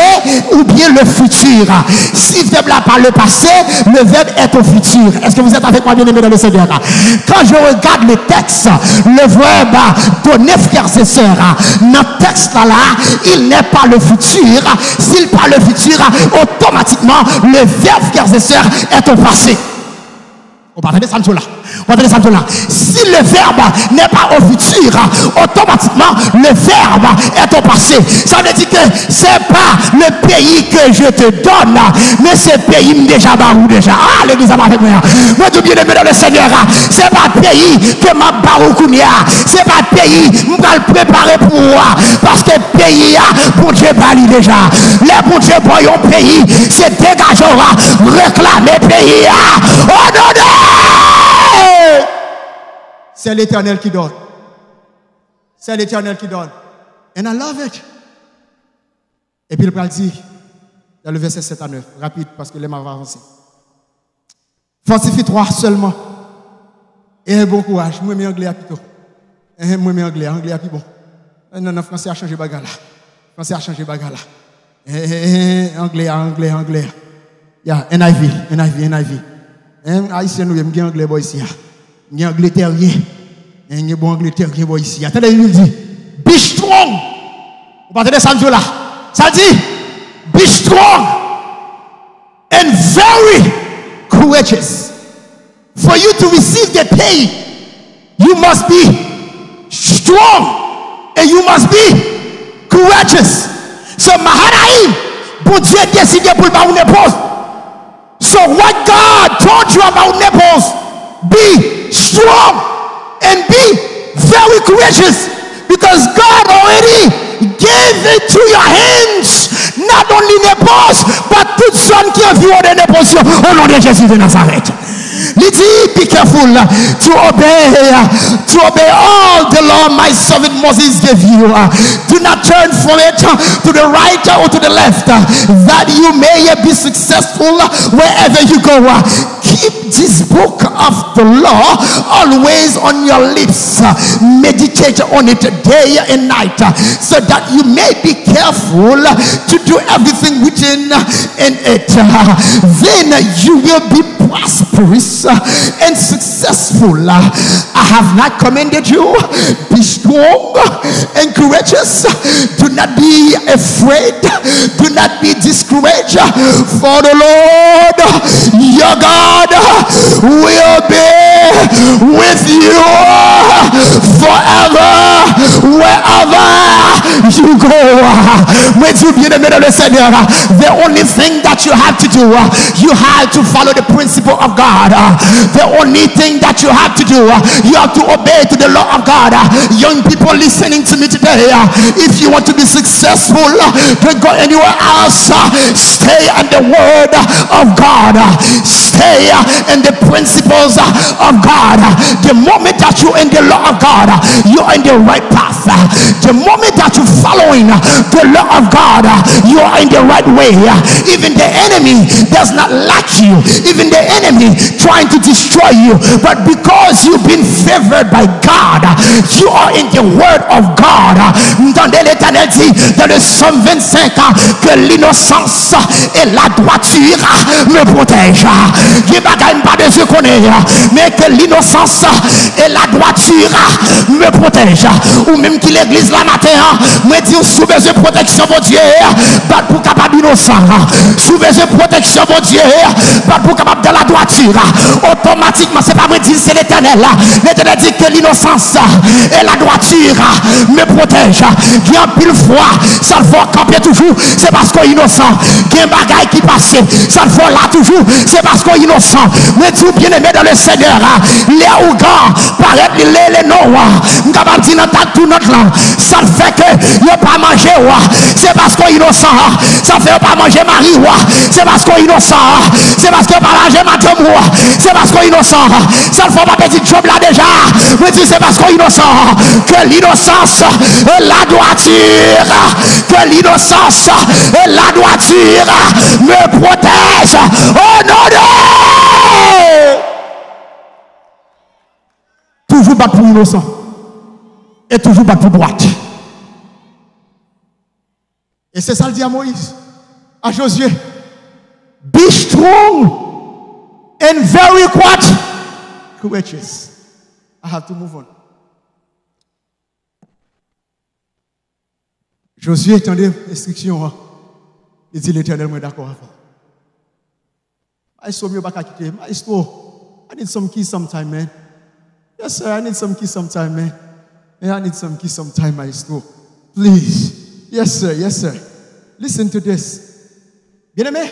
ou bien le futur. Si le verbe n'a pas le passé, le verbe est au futur. Est-ce que vous êtes avec moi, bien aimé dans le Seigneur? Quand je regarde le texte, le verbe donné, frères et sœurs, dans le texte là, il n'est pas le futur. S'il n'est pas le futur, automatiquement, le verbe, frères et sœurs, est au passé. On va entendre ça là. Si le verbe n'est pas au futur, automatiquement le verbe est au passé. Ça veut dire que ce n'est pas le pays que je te donne, mais ce pays déjà barou déjà. Ah, l'église a avec moi. Moi, tout bien aimé dans le Seigneur, ce n'est pas le pays que ma baroukounia, ce n'est pas le pays que je vais le préparer pour moi. Parce que le pays, pour Dieu, bali déjà. Les pour Dieu, pour un pays, c'est dégageant, réclamer le pays. Oh non, non! C'est l'Éternel qui donne. C'est l'Éternel qui donne. And I love it. Et puis il va dire, dans le verset 7 à 9, rapide parce que les mains vont avancer. Fortifie-toi seulement. Et bon courage. Moi, je anglais plutôt. Moi, je anglais à plus bon. Non, non, français a changé bagarre là. Français a changé bagarre là. Anglais. Yeah, NIV. Haïtien, nous avons anglais ici. Il y a anglais terrien. Il y a bon anglais terrien ici. Attendez, il dit, be strong. Vous partez ça là. Ça dit, be strong and very courageous. For you to receive the pay, you must be strong and you must be courageous. So, Mahanaïm, bon Dieu décidé pour le une épouse. So, what God told you about Naples, be strong and be very courageous because God already gave it to your hands. Not only Naples, but toute zone qui environne Naples au nom de Jésus de Nazareth. He dit, be careful to obey all the law my servant Moses gave you. Do not turn from it to the right or to the left, that you may be successful wherever you go. Keep this book of the law always on your lips. Meditate on it day and night, so that you may be careful to do everything written in it. Then you will be prosperous and successful. I have not commanded you. Be strong and courageous. Do not be afraid. Do not be discouraged. For the Lord your God will be with you forever, wherever you go. The only thing that you have to do, you have to follow the principle of God. The only thing that you have to do, you have to obey to the law of God. Young people listening to me today, if you want to be successful, don't go anywhere else. Stay in the word of God. Stay in the principles of God. The moment that you're in the law of God, you're in the right path. The moment that you're following the law of God, you are in the right way. Even the enemy does not like you. Even the enemy trying to destroy you, but because you've been favored by God, you are in the word of God. Entendez, l'Éternel dit dans le Psaume 25 que l'innocence et la droiture me protègent. Dieu bagaille pas de ce qu'on est, mais que l'innocence et la droiture me protègent. Ou même qu'il l'église la matin, me dit sous besoin de protection pour Dieu, pas pour capable innocent. Sous besoin de protection pour Dieu, pas pour capable de la droiture. Automatiquement, c'est pas vrai dire c'est l'Éternel. L'Éternel dit que l'innocence et la droiture me protègent. Il y a pile fois, ça le faut camper toujours, c'est parce qu'on est innocent. Il y a un bagage qui passe, ça le faut là toujours, c'est parce qu'on est innocent. Mais tout bien aimé dans le Seigneur, les ougans, paraît les noms, nous avons dit dans tout notre langue, ça fait que il n'y a pas manger, c'est parce qu'on est innocent. Ça fait pas manger Marie, c'est parce qu'on est innocent. C'est parce qu'on pas manger madame, c'est parce qu'on est innocent. Ça ne faut pas petit job là déjà, mais c'est parce qu'on est innocent. Que l'innocence et la droiture, que l'innocence et la droiture me protègent au nom de toujours pas pour innocent et toujours pas pour droite. Et c'est ça le dit à Moïse, à Josué. Be strong and very courageous. I have to move on. Josué attendait l'instruction. Il dit l'Éternel, moi d'accord avec vous. I saw me back at Maestro, I need some keys sometime, man. Yes, sir, I need some keys sometime, man. I need some keys sometime, Maestro. Please. Yes, sir, yes, sir. Listen to this. Bien aimé,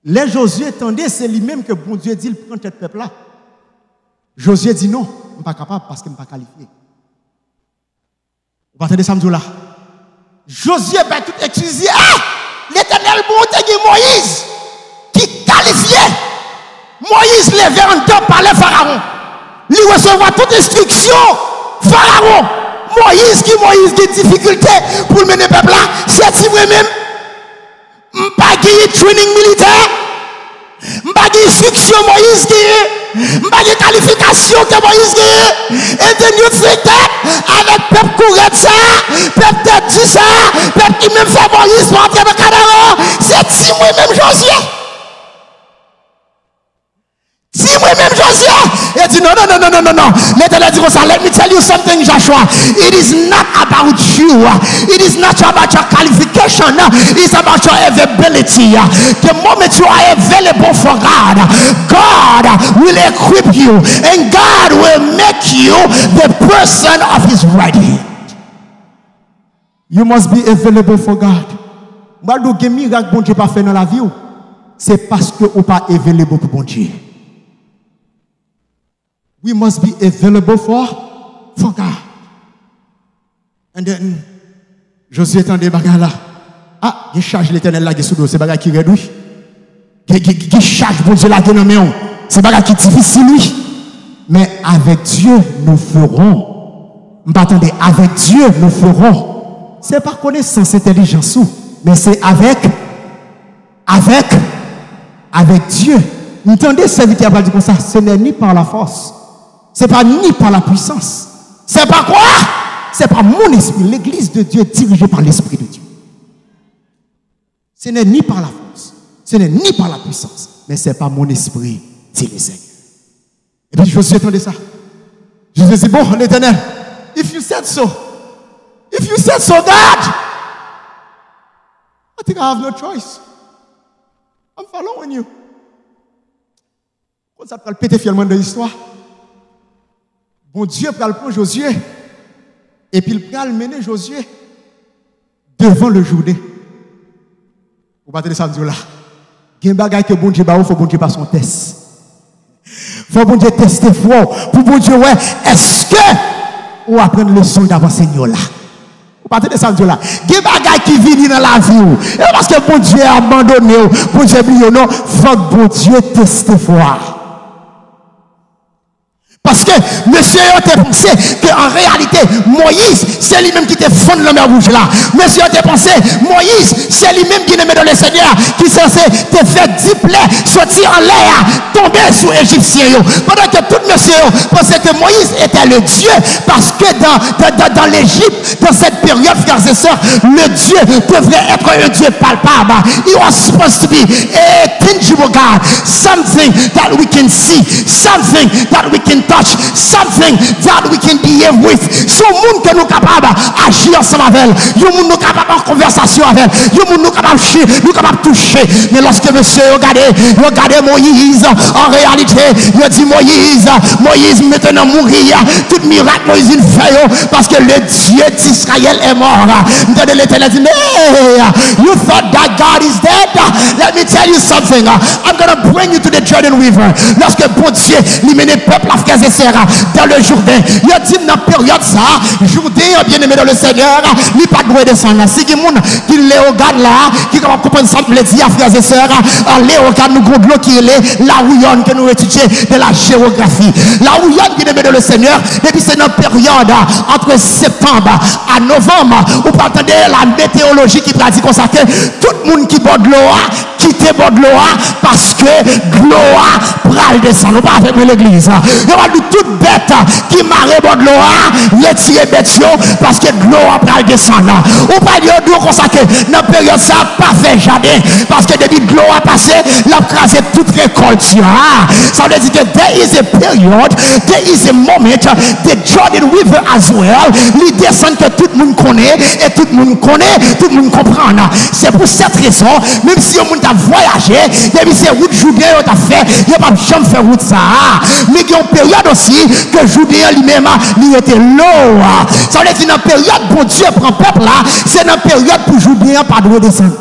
les Josué attendait, c'est lui-même que bon Dieu dit, il prend tête peuple là. Josué dit non, je ne suis pas capable parce que je ne suis pas qualifié. Vous entendez ça là? Josué va tout excuser. L'Éternel bon Dieu Moïse qui qualifié. Moïse levé en temps par le Pharaon. Il recevra toute instruction. Pharaon. Moïse qui difficulté pour mener le peuple là. C'est si moi-même. Je n'ai pas de training militaire. Je n'ai pas d'instruction Moïse qui je n'ai pas de qualification que Moïse qui et then you think that avec peuple courant ça, peuple tête dit ça, peuple qui même fait Moïse pour entrer dans le cadavre, c'est si moi-même Josué. Si moi-même Josué, il dit non. L'Éternel dit comme ça, let me tell you something, Joshua. It is not about you. It is not about your qualification. It's about your availability. The moment you are available for God, God will equip you and God will make you the person of His right hand. You must be available for God. Malgré que miracle bon Dieu pas fait dans la vie, c'est parce que ou pas available pour bon Dieu. We must be available for God. And then, Josué attendait bagarre là. Il charge l'Éternel là qui sous c'est bagarre qui réduit. Qui charge pour Dieu là qui nomme. C'est bagarre qui difficile lui. Mais avec Dieu nous ferons. M'attendez, avec Dieu nous ferons. C'est pas connaissance, intelligence mais c'est avec Dieu. Vous entendez serviteur va dire comme ça, ce n'est ni par la force. Ce n'est pas ni par la puissance. C'est pas quoi? C'est pas mon esprit. L'église de Dieu est dirigée par l'esprit de Dieu. Ce n'est ni par la force. Ce n'est ni par la puissance. Mais ce n'est pas mon esprit, dit le Seigneur. Et puis Josué entendait ça. Josué dit, bon, l'Éternel, if you said so, God, I think I have no choice. I'm following you. Ça peut le péter finalement dans l'histoire. Bon Dieu peut le prendre Josué. Et puis il peut le mener Josué devant le Jourdain. Vous partez de ça là. Il y a un bagage que bon Dieu il faut bon Dieu pas son test. Il faut bon Dieu tester fort. Pour bon Dieu, ouais, est-ce que ou apprendre le son d'avant Seigneur là? Vous partez de ça là. Il y a un bagage qui vient dans la vie. Et parce que bon Dieu a abandonné, bon Dieu oublié, non, il faut que bon Dieu teste fort. Parce que monsieur a pensé qu'en réalité, Moïse, c'est lui-même qui te fonde la mer rouge là. Monsieur a pensé, Moïse, c'est lui-même qui te met dans le Seigneur, qui est censé te faire 10 plaies, sortir en l'air, tomber sous Égyptien. Pendant que tout monsieur pensait que Moïse était le Dieu, parce que dans l'Égypte, dans cette période, frères et sœurs, le Dieu devrait être un Dieu palpable. He was supposed to be a tangible God, something that we can see, something that we can touch, something that we can behave with. So monde que nous capables d'agir ensemble avec elle, yo monde nous capables en conversation avec elle, yo monde nous capables chier, nous capables toucher. Mais lorsque monsieur regardez Moïse, en réalité, il dit Moïse maintenant mourir, tout miracle Moïse il fait parce que le Dieu d'Israël est mort. Entendez l'Éternel dit, hey, you thought that God is dead? Let me tell you something. I'm going to bring you to the Jordan River. Lorsque bon Dieu lui mène peuple à frères et sœurs dans le Jourdain, il a dit dans la période ça, Jourdain bien aimé dans le Seigneur, il pas droit descendre. Si qui monde qui les regarde là, qui capable comprendre ça me dit à frères et sœurs, les regarde nous gros qui est la rouillonne que nous étudions de la géographie. La rouillonne qui aimé dans le Seigneur, depuis c'est une période entre septembre à novembre, vous entendez la météorologie qui pratique comme ça que tout le monde qui borde l'eau quitte bord de l'eau parce que l'eau pral descendre. Pas avec l'église. Il y a toute bête qui marre bord de l'eau, retirer bête parce que l'eau pral descendre. Ou pas dire comme ça que dans la période ça pas fait jardin parce que depuis l'eau a passé, l'a crasé toute récolte. Ça veut dire que there is a period, there is a moment, the Jordan River as well, il descend que tout le monde connaît et tout le monde connaît, tout le monde comprend. C'est pour cette raison, même si on a voyagé, depuis ces routes Jourdain on a fait, il n'y a pas jamais fait route ça. Mais il y a une période aussi que Jourdain lui-même, il était l'eau. Ça veut dire que dans la période pour Dieu prend peuple là, c'est dans la période pour Jourdain pas de descendre.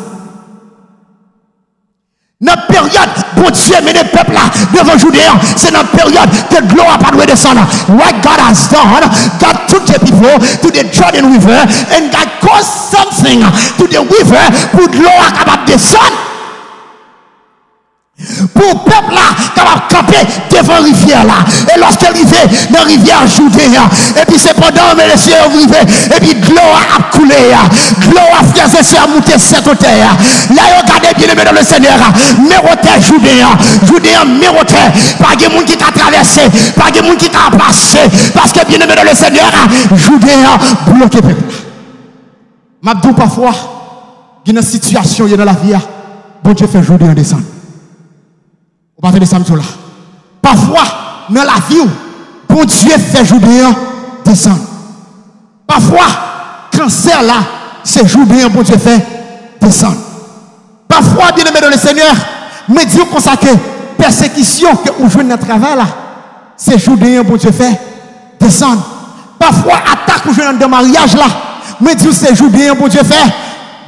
Dans la période pour Dieu mener le peuple là devant Jourdain, c'est dans la période que l'eau n'a pas de descendre. What God has done, God took the people to the Jordan River and God caused something to the river pour l'eau à capable de descendre. Pour le peuple là, capable de camper devant la rivière là. Et lorsqu'elle arrive dans la rivière Jourdain, et puis c'est pendant que les cieux arrivent, et puis l'eau a coulé, l'eau a frères et sœurs monté cette terre. Là, regardez bien aimé dans le Seigneur, méroté Jourdain méroté, pas de monde qui a traversé, pas de monde qui a passé, parce que bien aimé dans le Seigneur, Jourdain bloqué le peuple. M'abdou parfois, il y a une situation dans la vie, bon Dieu fait Jourdain descendre. Vous partez de ça là. Parfois, dans la vie, bon Dieu fait Jourdain descendre. Parfois, cancer là, c'est Jourdain, bon Dieu fait descendre. Parfois, bien aimé dans le Seigneur, mais Dieu consacre persécution que vous jouez dans le travail là, c'est Jourdain, bon Dieu fait descendre. Parfois, attaque vous jouez dans le mariage là, mais Dieu c'est Jourdain, bon Dieu fait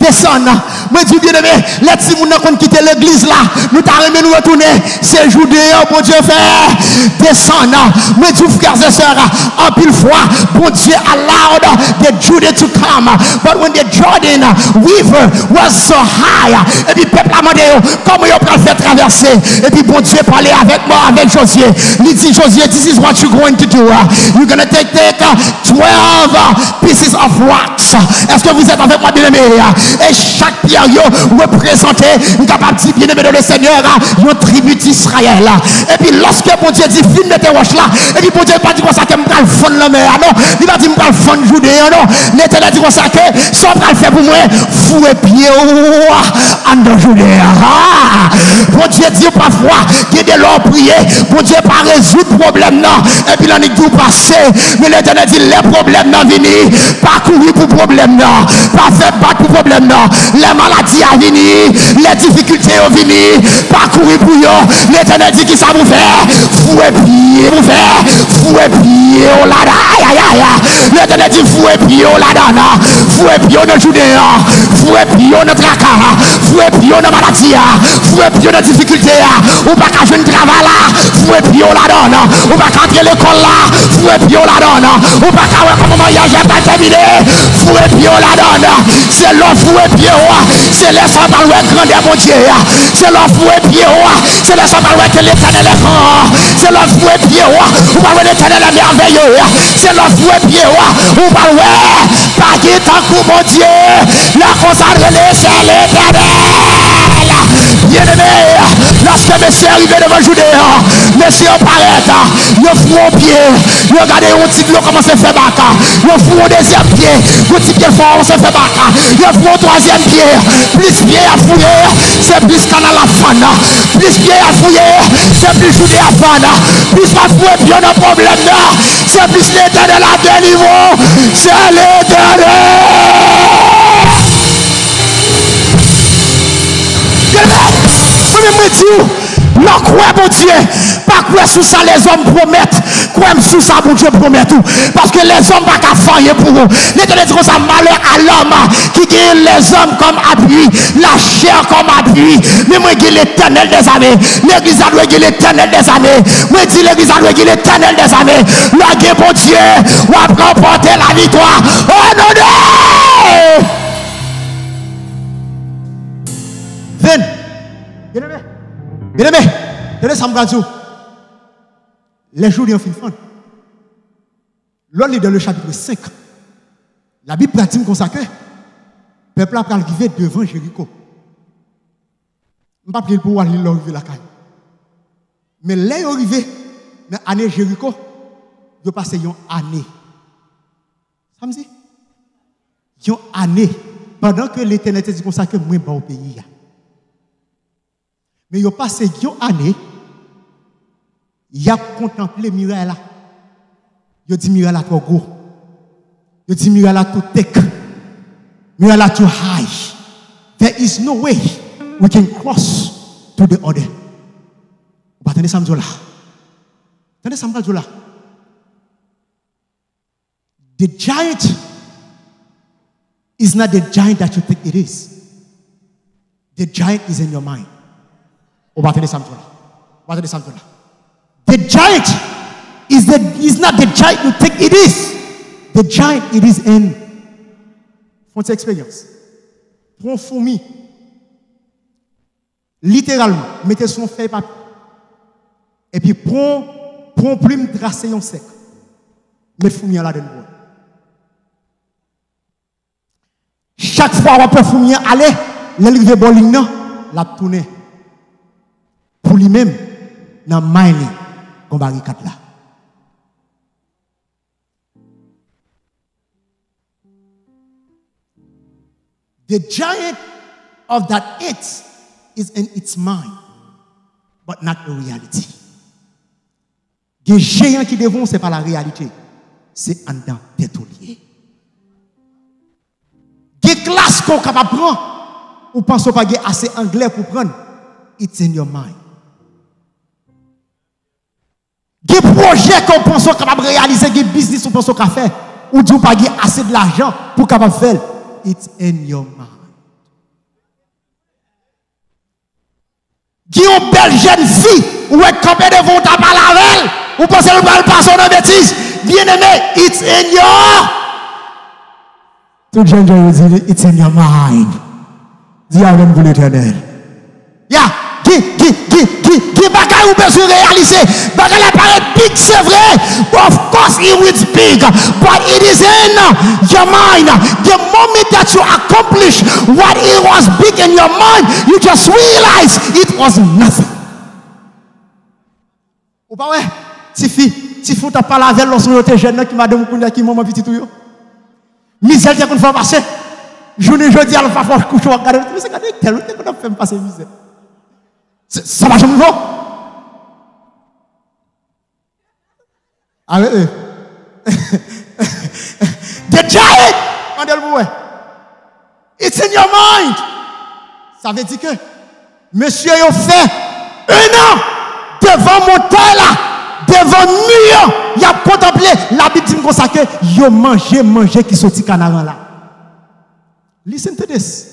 descendre. Moi dis bien aimé, les petits gens qui ont quitté l'église là, nous t'arrêtons nous retourner, c'est Jourdain, bon Dieu fait descendre. Moi dis frères et sœurs, en pile fois, bon Dieu allowed the Jordan to come, but when the Jordan River was so high, et puis peuple a demandé comment ils ont fait traverser, et puis bon Dieu parlait avec moi, avec Josué. Il dit Josué, this is what you're going to do. You're going to take 12 pieces of rocks. Est-ce que vous êtes avec moi bien aimé? Et chaque pierre représentait, capable de dire bien aimé dans le Seigneur, une tribu d'Israël. Et puis lorsque bon Dieu dit vin mettre roche là. Et puis bon Dieu pas dit comme ça que me pral fondre la mer. Non, il va dire me pral fondre journée non. L'Éternel dit comme ça que ça pral faire pour moi fouet pied en dans journée. Bon Dieu dit parfois qu'il y a de l'or prier, bon Dieu pas résoudre problème non. Et puis l'on est tout passé, mais l'Éternel dit les problèmes non venir, pas courir pour problème non, pas faire battre pour problème non. Les maladies à venir, les difficultés à venir, pas courir pour eux. L'Éternel dit qui ça vous fait fouet pied, vous fait fouet pied oh là là. L'Éternel dit fouet pied oh là là, fouet pied dans journée, fouet pied dans tracas, fouet pied dans maladie, fouet pied dans difficulté, ou pas qu'à jouer un travail là, fouet pied là donne, ou pas qu'à entrer l'école là, fouet pied là donne, ou pas qu'à voir comment mariage est pas terminé, fouet pied là donne, c'est l'offre fouet pied, c'est les sans parler grandeur mon Dieu, c'est l'offre fouet pied, c'est les sans parler que l'Éternel est grand, c'est l'offre fouet pied, ou pas voir l'Éternel est merveilleux, c'est l'offre fouet pied, ou pas voir, pas qui tant que mon Dieu, la consacrée c'est l'Éternel. Bien-aimé, lorsque monsieur arrive devant Judée, monsieur paraît, il fout au pied, il regarde un petit l'eau commence à faire baka, il fout au deuxième pied, le petit pied fort commence à faire baka, il fout au troisième pied, plus pied à fouiller, c'est plus canal à fan, plus pied à fouiller, c'est plus Judée à fan, plus pas fouiller pied dans problème là, c'est plus l'Éternel à deux niveaux, c'est l'Éternel. Non, quoi, mon Dieu, pas quoi sous ça les hommes promettent, quoi sous ça, mon Dieu promet tout. Parce que les hommes pas qu'à faire pour vous. L'Éternel dit comme ça, malheur à l'homme qui gagne les hommes comme appui, la chair comme appui. Mais moi, je l'Éternel des années. L'église a loué l'Éternel des années. Moi, dis l'église a loué l'Éternel des années. La guerre, mon Dieu, on va remporter la victoire. Oh non, non! Venez. Bien-aimé, tenez ça me dit. Les jours de fin de l'on est dans le chapitre 5. La Bible a dit comme ça que le peuple a arrivé devant Jéricho. Je ne sais pas si pour aller arriver la caille. Mais là, il est arrivé dans l'année Jéricho, il a passé une année. Ça me dit? Une année. Pendant que l'Éternel dit comme ça que moi, je vais au pays. Mais il a passé une année, il a contemplé Mirail là. Il a dit Mirail là trop gros. Il a dit Mirail là trop thick. Mirail là too high. There is no way we can cross to the other. Vous attendez ça là. Attendez ça là. The giant is not the giant that you think it is. The giant is in your mind. The giant is not the giant you think it is. The giant it is in. Fonte expérience. Prends fourmi. Littéralement, mettez son feuille papier. Et puis prends plume tracée en sec. Mettez fourmi là dedans. Chaque fois on peut fourmi aller, l'élevé bowling non, la tourner. Pour lui-même, dans le mining, comme barricade là. The giant of that it is in its mind, but not the reality. Les géants qui devant, ce n'est pas la réalité, c'est en dedans tête au lié. Les classes qu'on est capable de prendre, ou pensez pas qu'il y a assez anglais pour prendre, it's in your mind. Des projets qu'on pense capable de réaliser, des business qu'on pense capable de faire, ou du pas assez de l'argent pour capable de faire, it's in your mind. Qui une belle jeune fille, ou est campé devant ta parole, ou pensez que vous passer dans bêtise, bien aimé, it's in your. Tout jeune dit, it's in your mind. Dis à l'homme pour l'Éternel. Yeah. Qui bagaille ou besoin réaliser, bagaille paraît big, c'est vrai. Of course it is big, but it is in your mind. The moment that you accomplish what it was big in your mind, you just realize it was nothing. Ou pas ouais? Si vous t'as parlé avec l'autre côté jeune qui m'a demandé qui maman petit tout. Misère qu'on fait passer. Journée jeudi, elle va faire coucher, regarder, mais c'est regarder tel ou tel qu'on a fait passer misère. Ça va jamais voir. Ah oui. The giant, it's in your mind. Ça veut dire que monsieur a fait 1 an devant mon taille là, devant mur, il a contemplé. La Bible dit comme ça que il mangé qui sorti canaran là. Listen to this.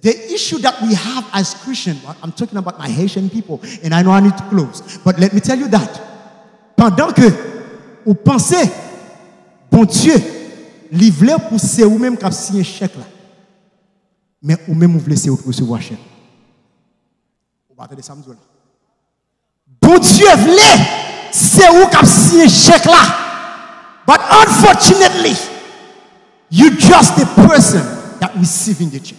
The issue that we have as Christians, I'm talking about my Haitian people, and I know I need to close, but let me tell you that. Pendant que vous pensez, bon Dieu, livrer pour c'est vous-même qui a signé un chèque là. Mais vous-même vous voulez recevoir un chèque. Vous battez de samedi là. Bon Dieu voulait, c'est vous qui a signé un chèque là. But unfortunately, you're just the person that receiving the check.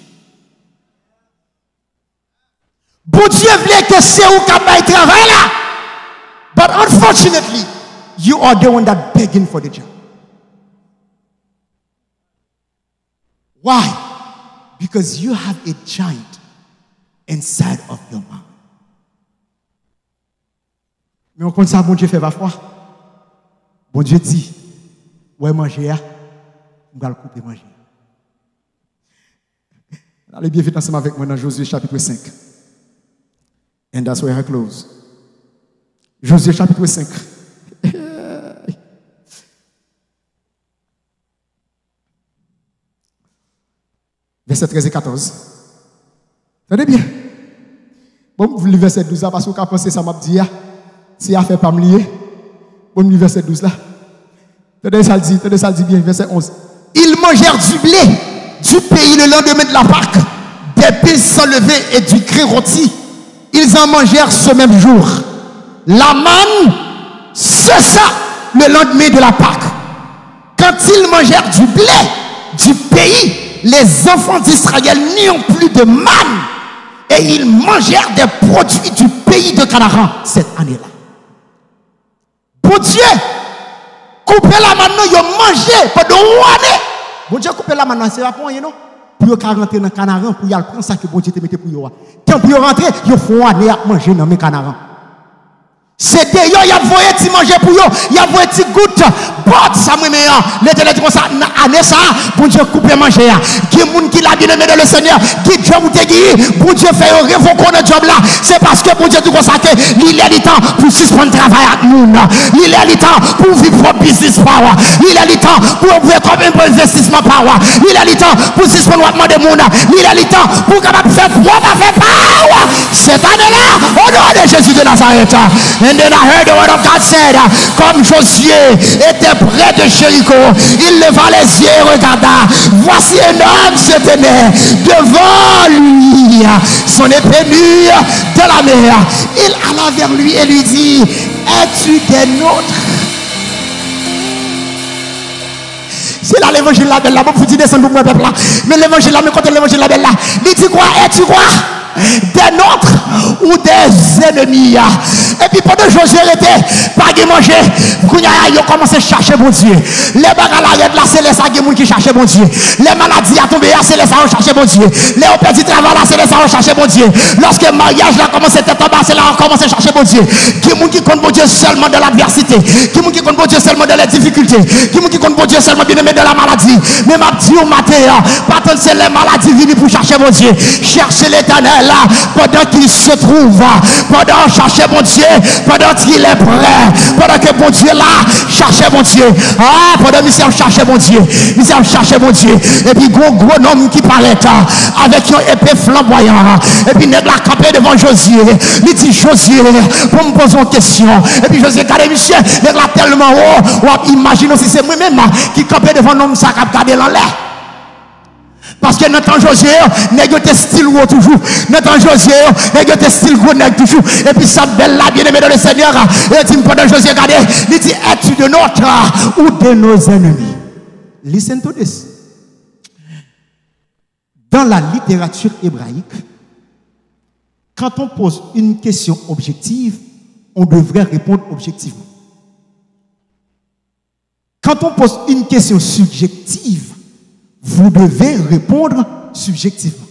Bon Dieu voulait que c'est vous qui a fait le travail là. But unfortunately, you are the one that begging for the job. Why? Because you have a giant inside of your mind. Mais on compte ça, bon Dieu fait va foi. Bon Dieu dit, ouais manger, on va le couper manger. Allez bien vite ensemble avec moi dans Josué chapitre 5. And that's where I close. Josué chapitre 5. Verset 13 et 14. Tenez bien. Bon, vous lisez verset 12 là, parce que vous pensez ça m'a dit, si a fait pas me lier. Bon, vous lisez verset 12 là. Tenez ça le dit bien, verset 11. Ils mangèrent du blé du pays le lendemain de la Pâque, des piles sans lever et du gré rôti. Ils en mangèrent ce même jour. La manne cessa le lendemain de la Pâque. Quand ils mangèrent du blé du pays, les enfants d'Israël n'eurent plus de manne et ils mangèrent des produits du pays de Canaan cette année-là. Bon Dieu, couper la manne, ils ont mangé pendant 1 année. Bon Dieu, couper la manne, c'est pas pour rien, non? Pour qu'ils rentrer dans Canaan, pour qu'ils prennent ça que bon Dieu te mette pour eux. Quand ils rentrent, ils font 1 année à manger dans mes Canaan. C'était yo, il y a voyé ti manger pour yo, il y a voyé ti goutte, bot ça moi meilleur. L'Éternel dit comme ça, année ça, bon Dieu couper manger. Qui moun qui l'a bien aimé dans le Seigneur, qui job ou te guéri, bon Dieu fait révoquer notre job là, c'est parce que bon Dieu dit comme ça que il a le temps pour suspendre travail avec nous. Il a le temps pour vivre propre business power. Il a le temps pour ouvrir comme un investissement power. Il a le temps pour suspendre what de monde. Il a le temps pour capable faire propre faire power. Cette année-là, au nom de Jésus de Nazareth. And then I heard the word of God said, comme Josué était près de Jéricho, il leva les yeux et regarda. Voici un homme se tenait devant lui, son épée nue de la mer. Il alla vers lui et lui dit, es-tu des nôtres? C'est là l'évangile la belle là, vous dites descendre pour moi peuple là. Mais l'évangile là, mais quand l'évangile la belle là, il dit quoi? Es-tu quoi? Des nôtres ou des ennemis. Et puis pendant que Josué était pas de manger, ils ont commencé à chercher mon Dieu. Les bagages là, c'est les gens qui cherchent mon Dieu. Les maladies à tomber, c'est les gens qui cherchent mon Dieu. Les perdu travail là, c'est les gens qui cherchent mon Dieu. Lorsque le mariage là commence à être en bas, c'est là on commence à chercher mon Dieu. Qui compte mon Dieu seulement de l'adversité, qui compte mon Dieu seulement de la difficulté, qui compte mon Dieu seulement bien aimé de la maladie. Mais ma dit au matin, pas tant c'est les maladies venues pour chercher mon Dieu. Chercher l'Éternel là, pendant qu'il se trouve, pendant chercher mon Dieu, pendant qu'il est prêt, pendant que mon Dieu là, chercher mon Dieu. Ah, pendant que nous chercher mon Dieu, nous chercher mon Dieu. Et puis gros homme qui paraît avec une épée flamboyante. Et puis il a campé devant Josué. Il dit Josué, pour me poser une question. Et puis Josué, regardez monsieur, il est tellement haut. Imaginez si c'est moi-même qui campé devant un homme ça qui a gardé dans l'air. Parce que notre Josué, négocier style ou toujours. Notre Josué, négocier style gros toujours. Et puis ça belle là, bien aimé dans le Seigneur. Et dit pendant Josué, regardez, il dit es-tu de notre ou de nos ennemis? Listen to this. Dans la littérature hébraïque, quand on pose une question objective, on devrait répondre objectivement. Quand on pose une question subjective, vous devez répondre subjectivement.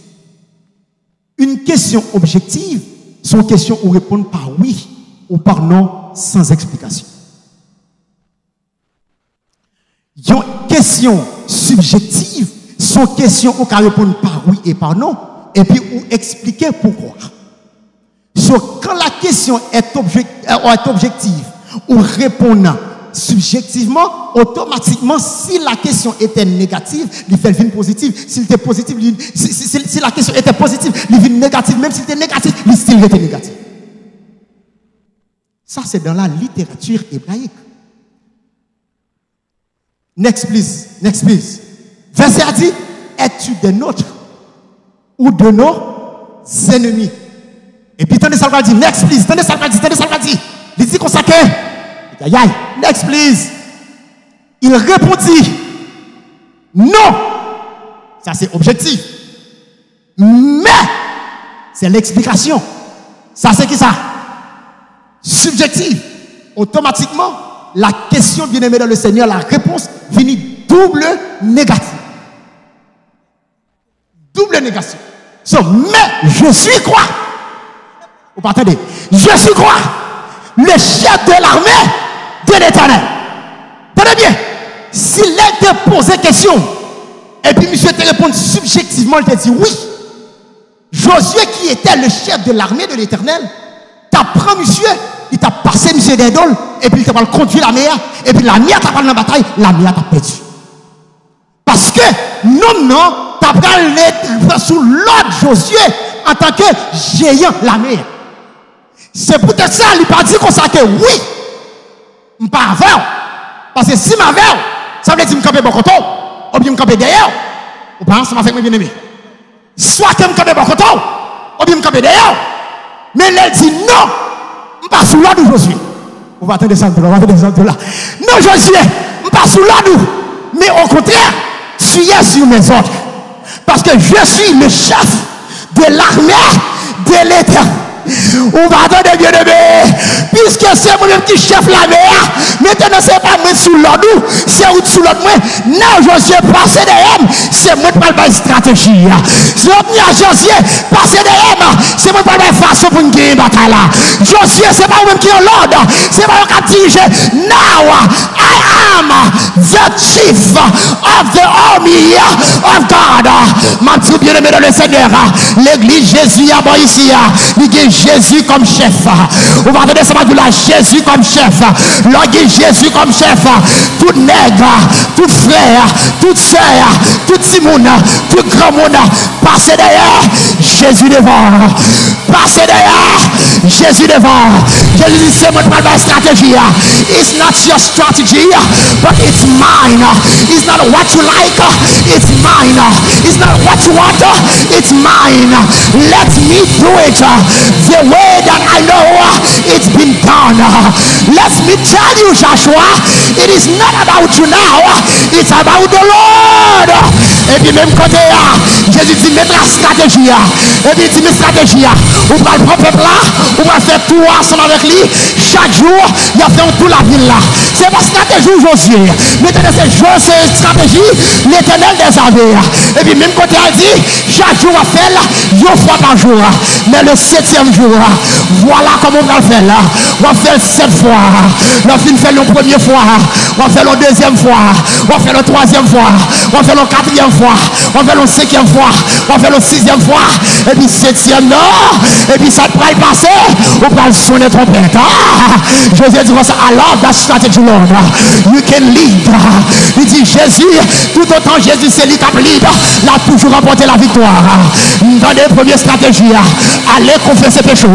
Une question objective, sont questions où répondre par oui ou par non sans explication. Une question subjective, sont questions où on répondre par oui et par non, et puis où expliquer pourquoi. Quand la question est objective ou répondant subjectivement, automatiquement, si la question était négative, il fait le vin positive. S'il était positif, si la question était positive, il vin négatif. Même s'il était négatif, il style était négatif. Ça, c'est dans la littérature hébraïque. Next, please. Next, please. Verset a dit, es-tu des nôtres ou de nos ennemis? Et puis, tenez ça, dit, next, please. Tenez ça, dit. Il dit qu'on s'accueille. Aïe, aïe. Next, please. Il répondit, non. Ça, c'est objectif. Mais, c'est l'explication. Ça, c'est qui ça? Subjectif. Automatiquement, la question bien-aimée dans le Seigneur, la réponse finit double négative. Double négation. So, mais je suis quoi? Vous m'entendez? Je suis quoi? Le chef de l'armée de l'Éternel. Tenez bien. S'il était posé question, et puis monsieur te répond subjectivement, il te dit oui. Josué, qui était le chef de l'armée de l'Éternel, t'apprend monsieur, il t'a passé monsieur des dôles, et puis il t'a conduit la mer, et puis la mer t'a pas dans la bataille, la mer t'a perdu. Parce que non, t'as pris sous l'ordre Josué en tant que géant la mer. C'est peut-être ça, il n'a pas dit qu'on s'est que oui, je ne pas avant. Parce que si je m'avais, ça veut dire que je me campe bon côté, ou bien je me campe derrière, ou pas ensemble avec mes bien-aimés. Soit que je me campe bon côté, ou bien je me campe derrière. Mais elle dit non, je ne pas sous l'ordre de Josué. On va attendre ça là, Non, Josué, je ne pas sous l'ordre, mais au contraire, tu es sur mes ordres. Parce que je suis le chef de l'armée de l'Éternel. On va attendre bien aimé, puisque c'est moi-même qui chef la mer. Maintenant, ce n'est pas moi sous l'ordre, c'est où sous l'ordre moi. Non, Josué, passé derrière, c'est moi qui parle de stratégie. C'est moi qui Josué, passé derrière, c'est moi qui parle de façon pour une bataille là. Josué, c'est pas moi qui est l'ordre, c'est moi qui dirige. Now, I am the chief of the army of God. Maintenant, bien aimé dans le Seigneur, l'église Jésus a bon ici, Jésus comme chef. On va donner ça de la Jésus comme chef. L'orgue Jésus comme chef. Tout nègre, tout frère, toute sœur, tout Simone, tout grand monde, passez derrière Jésus devant. Passez derrière Jésus devant. Jésus dit c'est mon stratégie. It's not your strategy, but it's mine. It's not what you like, it's mine. It's not what you want, it's mine. Let me do it the way that I know it's been done. Let me tell you, Joshua, it is not about you now, it's about the Lord. Et puis même côté, Jésus dit mettre la stratégie. Et puis il dit mes stratégies. On va le peuple là, on va faire tout ensemble avec lui. Chaque jour, il a fait tout la ville là. C'est pas stratégie Josué. Maintenant c'est stratégie l'Éternel des armées. Et puis même côté a dit, chaque jour on va faire une fois par jour. Mais le 7e jour, voilà comment on va le faire là. On va faire 7 fois. On va faire la première fois. On va faire la deuxième fois. On va faire la troisième fois. On va faire la 4e fois. On va faire la 5e fois. On va faire la 6e fois. Et puis 7e non. Et puis ça va passer. On va sonner trompette. Jésus dit ça. I love that strategy, Lord. You can lead. Il dit Jésus, tout autant Jésus c'est lui qui a lead. Il a toujours remporté la victoire. Dans les premières stratégies, allez confesser péché.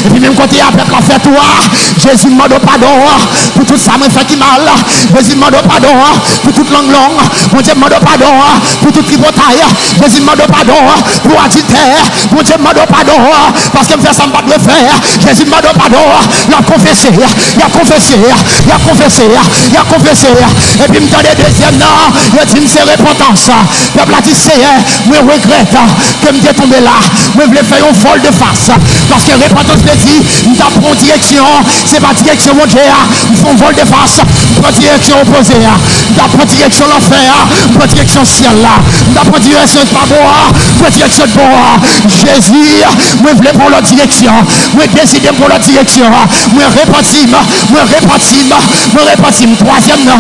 Et puis même quand il y a fait toi, Jésus demande pardon pour tout ça fait qui mal. Jésus demande pardon pour toute langue longue. Mon Dieu demande pardon pour toute tripotaille. Jésus demande pardon pour adultère. Mon Dieu demande pardon parce que me fait ça me pas de faire. Jésus demande pardon. La confession confessé, il a confessé, il a confessé, il a confessé. Et puis, me donne le deuxième nom, il dit, c'est repentance. Le peuple a dit, Seigneur, je regrette que je suis tombé là. Je voulais faire un vol de face. Parce que repentance me dit, je prends direction, c'est pas direction mon Dieu, je fais un vol de face, je prends direction opposée, je prends direction l'enfer, je prends direction ciel là, je prends direction de pas bon, je prends direction de bon. Jésus, je voulais prendre la direction, je décide pour la direction, je repentis. Troisième nom,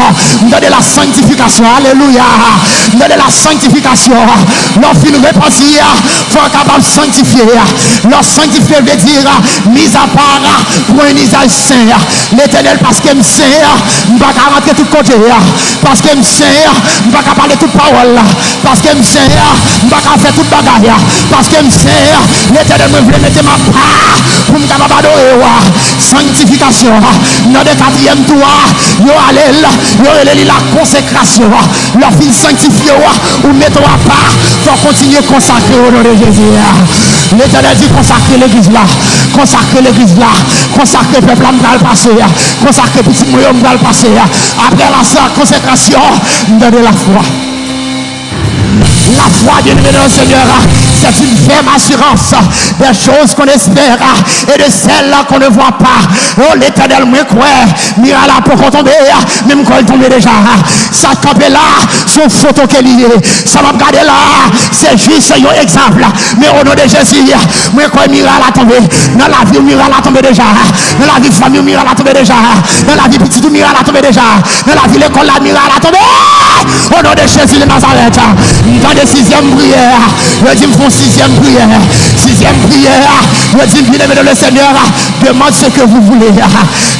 donner la sanctification, alléluia, donner la sanctification. Lorsqu'il repentit, il faut être capable de sanctifier. Leur sanctifier veut dire mise à part pour un usage saint. L'éternel, parce qu'il me saint, je ne vais pas rentrer tout côté. Parce qu'il me saint, je ne vais pas parler toute parole. Parce qu'il me saint, je ne vais pas faire toute bagarre. Parce qu'il me saint, l'éternel me voulait mettre ma part pour me capable d'adorer. Sanctification. Dans le quatrième tour, yo allez la consécration. Leur fille sanctifiée ou mettons à part pour continuer à consacrer au nom de Jésus. L'éternel dit consacrer l'église là, consacrer l'église là, consacrer le peuple dans le passé, consacrer petit moyen dans le passé. Après la consécration, donner la foi. La foi, bien aimé dans le Seigneur, c'est une ferme assurance des choses qu'on espère et de celles qu'on ne voit pas. Oh, l'éternel, moi, croire, mira là pour tomber, même quand il tombe déjà. Ça campe là, son photo qui est lié. Ça va regarder là, c'est juste un exemple. Mais au nom de Jésus, moi, croire, mira là tomber. Dans la vie, mira là tomber déjà. Dans la vie famille, mira là tomber déjà. Dans la vie petite, mira là tomber déjà. Dans la vie l'école, mira là tomber. Au nom de Jésus de Nazareth. Dans les sixième prière, je dis mon sixième prière, je dis bien aimé le Seigneur, demande ce que vous voulez.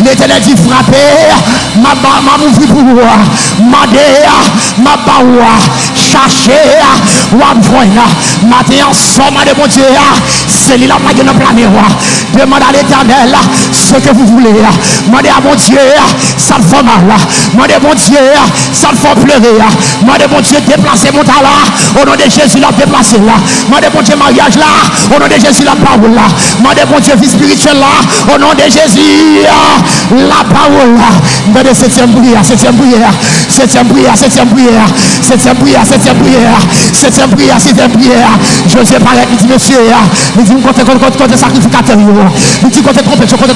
L'Éternel dit frappez, ma mouvri pour vous, ma baoua, cherchez, matin ensemble de mon Dieu, c'est lui la magie de planer. Demande à l'Éternel ce que vous voulez. Demandez à mon Dieu, ça me fait mal. Demandez à mon Dieu, ça me fait pleurer. Demandez à mon Dieu, déplacer mon talent. Au nom de Jésus, la déplacer là. Demandez à mon Dieu, mariage là. Au nom de Jésus, la parole là. Demandez à mon Dieu, vie spirituelle là. Au nom de Jésus, la parole là. Demandez septième prière. Josué paraît, il dit, monsieur, il dit, côté sacrificateur, il dit, côté trompette, côté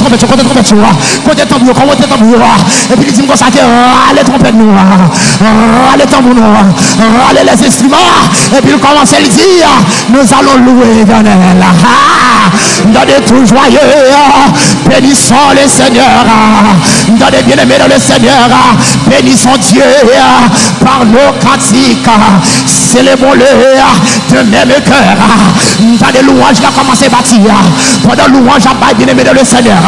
tambour, et puis il dit, allez trompette nous, allez tambour nous, allez les instruments, et puis il commence à dire, nous allons louer l'Éternel. Donnez tout joyeux, bénissons le Seigneur, donnez bien aimé dans le Seigneur, bénissons Dieu par nos cantiques, célébrons-le de même cœur. Dans les louanges, il a commencé à bâtir. Pendant louange, il a bien aimé dans le Seigneur.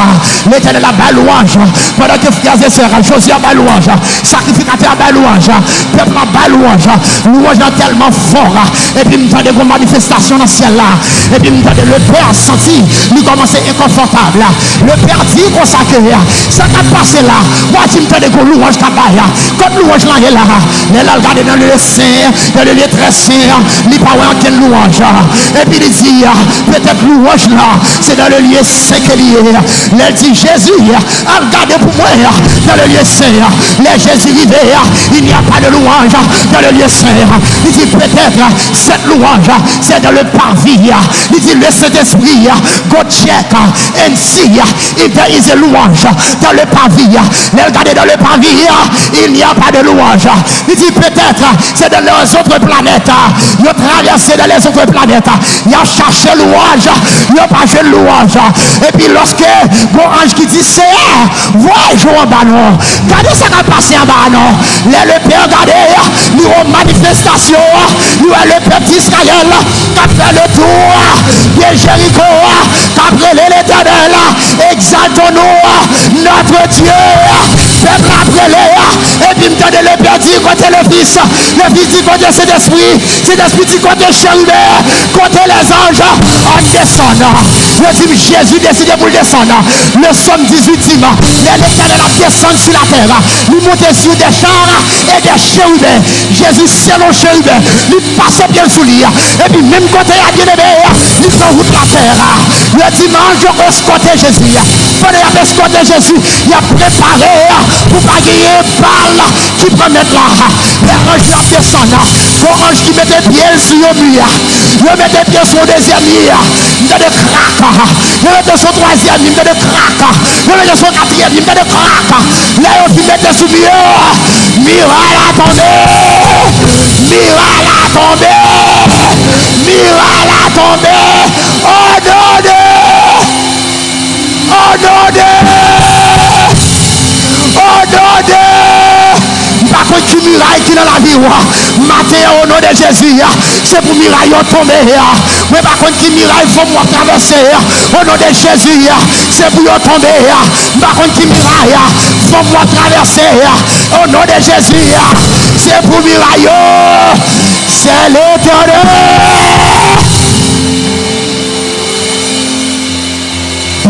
L'Éternel a belle louange. Pendant que frères et sœurs, Josué a belle louange. Sacrificateur a belle louange. Peuple a belle louange. Louange est tellement fort. Et puis, il me donne des manifestations dans le ciel là. Et puis, il me donne le Père senti. Il commence à être inconfortable. Le Père dit consacré. Ça qui a passé là. Moi, tu me donnes des louanges qui a baillé. Quand louange là est là. Il a regardé dans le lieu saint, dans le lieu très saint. Il pas aucune louange. Et puis, il dit, peut-être louange là, c'est dans le lieu saint qu'il y est. Il dit, Jésus, regardez pour moi dans le lieu saint. Les Jésus rivé, il n'y a pas de louange dans le lieu saint. Il dit, peut-être cette louange, c'est dans le parvis. Il dit, le Saint-Esprit, go check, ainsi, il y a louange dans le parvis. Regardez dans le parvis, il n'y a pas de louange. Il dit, peut-être c'est dans les autres planètes. Il a traversé dans les autres planètes. Il a cherché louange. Il n'a pas fait louange. Et puis lorsque mon ange qui dit c'est voyez en bas non. Regardez ça qui a passé en bas non. Le Père regardez, nous avons manifestation. Nous avons le peuple d'Israël qui a fait le tour de Jéricho. Qui a brûlé l'Éternel. Exaltons-nous notre Dieu. Peuple a brûlé. Et puis Attendez, le Père dit côté le Fils dit côté Saint-Esprit dit côté chérubin, côté les anges, en descendant. Le dit Jésus décide pour descendre. Le Somme 18 dit, l'Éternel a descendu sur la terre. Il monte sur des chars et des chérubins. Jésus c'est le chérubin. Il passe bien sous lui. Et puis même côté à bien-aimé, il prend route la terre. Le dimanche, on escorte Jésus. Pendant qu'il a escorté Jésus, il a préparé pour pas gagner balle qui peut mettre là. Les anges descendent. L'ange qui met des pieds sur le mur. Il met des pieds sur le deuxième mur. Il met des craques. Il met son troisième, il met des craques. Il met son quatrième, il met des craques. Là, il met sur le mur. Miracle a tombé. Miracle a tombé. Miracle a tombé. Oh non, oh non, oh non. Par contre, qui miraille qui dans la vie, matin au nom de Jésus, c'est pour miraille tomber. Mais par contre, qui miraille, il faut moi traverser. Au nom de Jésus, c'est pour tomber. Par contre, qui miraille, il faut moi traverser. Au nom de Jésus, c'est pour miraille. C'est l'Éternel.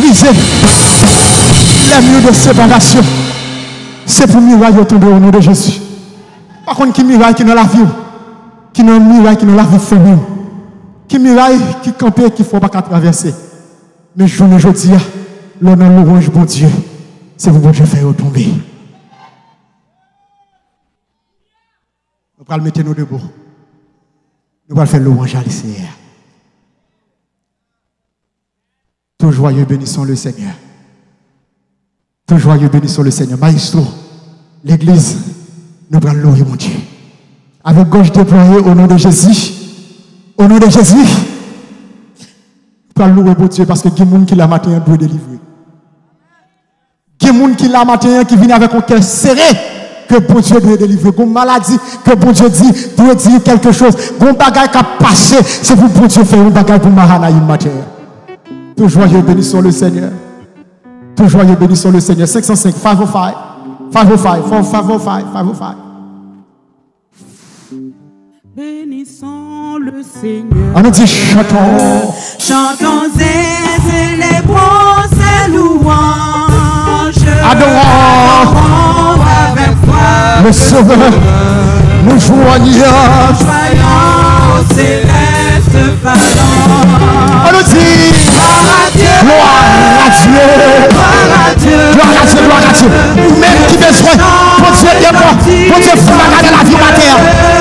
Lisez les murs de séparation. C'est pour miraille tomber au nom de Jésus. Par contre, qui miraille qui dans la vie, qui dans miraille qui dans la vie famille, qui miraille qui campait qui ne faut pas traverser. Mais je ne dis pas, l'honneur louange bon Dieu, c'est pour bon Dieu faire tomber. Nous allons mettre nos debout. Nous allons faire louange à l'Seigneur. Tout joyeux bénissons le Seigneur. Tout joyeux bénissons le Seigneur. Maestro, l'église, nous allons louer mon Dieu. Avec gauche déployée au nom de Jésus. Au nom de Jésus. Nous allons louer mon Dieu parce que il y a des gens qui la matin doit délivrer. Il y a des gens qui la matin qui viennent avec un cœur serré que bon Dieu doit délivrer. Une maladie que bon Dieu dit, doit dire quelque chose. Un bagage qui a passé, c'est pour bon Dieu faire un bagage pour Mahanaïm matin. Tout joyeux bénissons le Seigneur. Tout joyeux bénissons le Seigneur. 505, 505, 505, 505, 505. Bénissons le Seigneur. On nous dit chantons. Chantons et célébrons ses louanges. Adorons avec foi le Sauveur. Nous joignons. Soyons au céleste phalange. On nous dit gloire à Dieu. Gloire à Dieu. Gloire à Dieu, gloire à Dieu. Même qui besoin, pour Dieu est bon. Pour Dieu faut regarder la vie matin.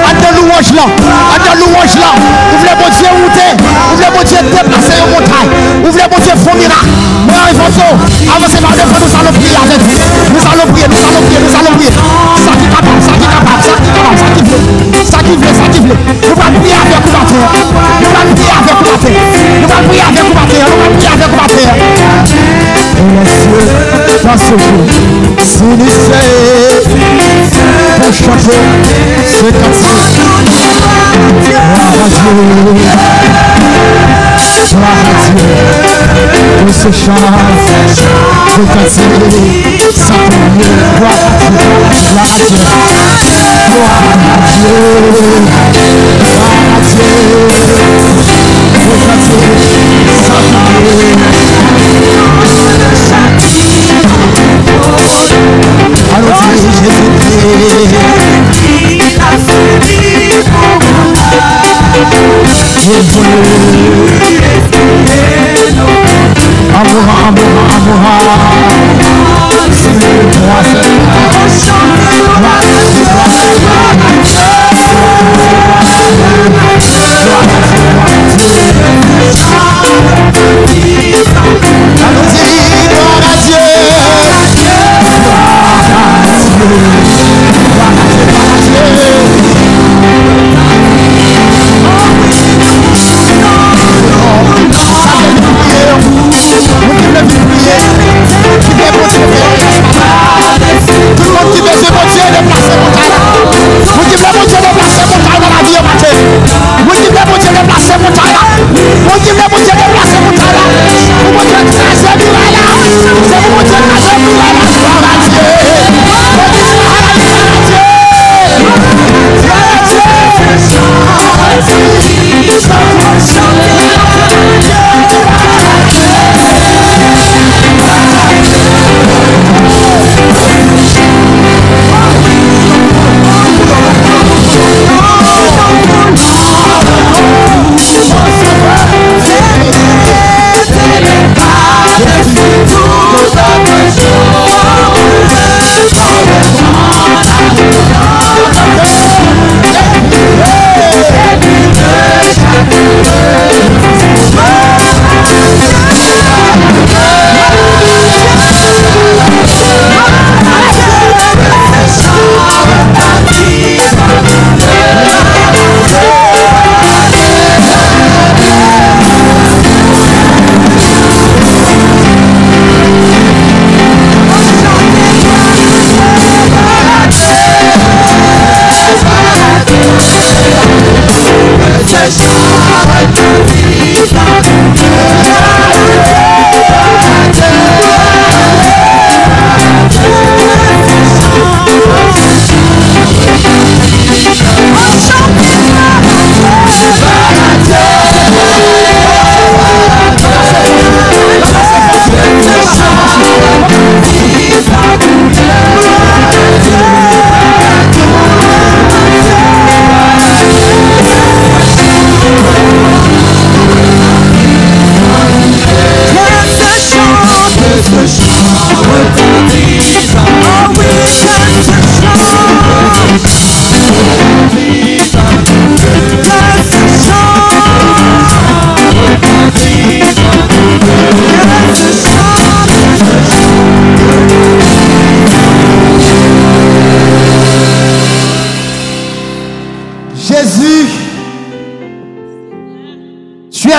À de louange là. À de louange là. Vous voulez bon Dieu monter. Vous voulez bon Dieu déplacer une montagne. Vous voulez bon Dieu faire un miracle. Mais avancez par devant, nous allons prier avec vous. Nous allons prier, nous allons prier, nous allons prier. Ça qui est capable, ça qui est capable, ça qui est capable, ça qui veut. Ça qui veut, ça qui veut. Nous allons prier avec vous matin. Nous allons prier avec vous matin. Nous allons prier avec vous matin. Nous allons prier avec vous matin. Et les cieux, dans ce jour, s'unissent pour chanter ce cantique. Gloire à Dieu. Gloire à Dieu. Pour ce chant, ce cantique, ça peut gloire à Dieu. Gloire à Dieu. Gloire à Dieu. Gloire à Dieu. Ce cantique, ça peut allons-y, Jésus-Christ. Il a suivi pour amour, amour, amour. C'est moi, allons-y, gloire à Dieu.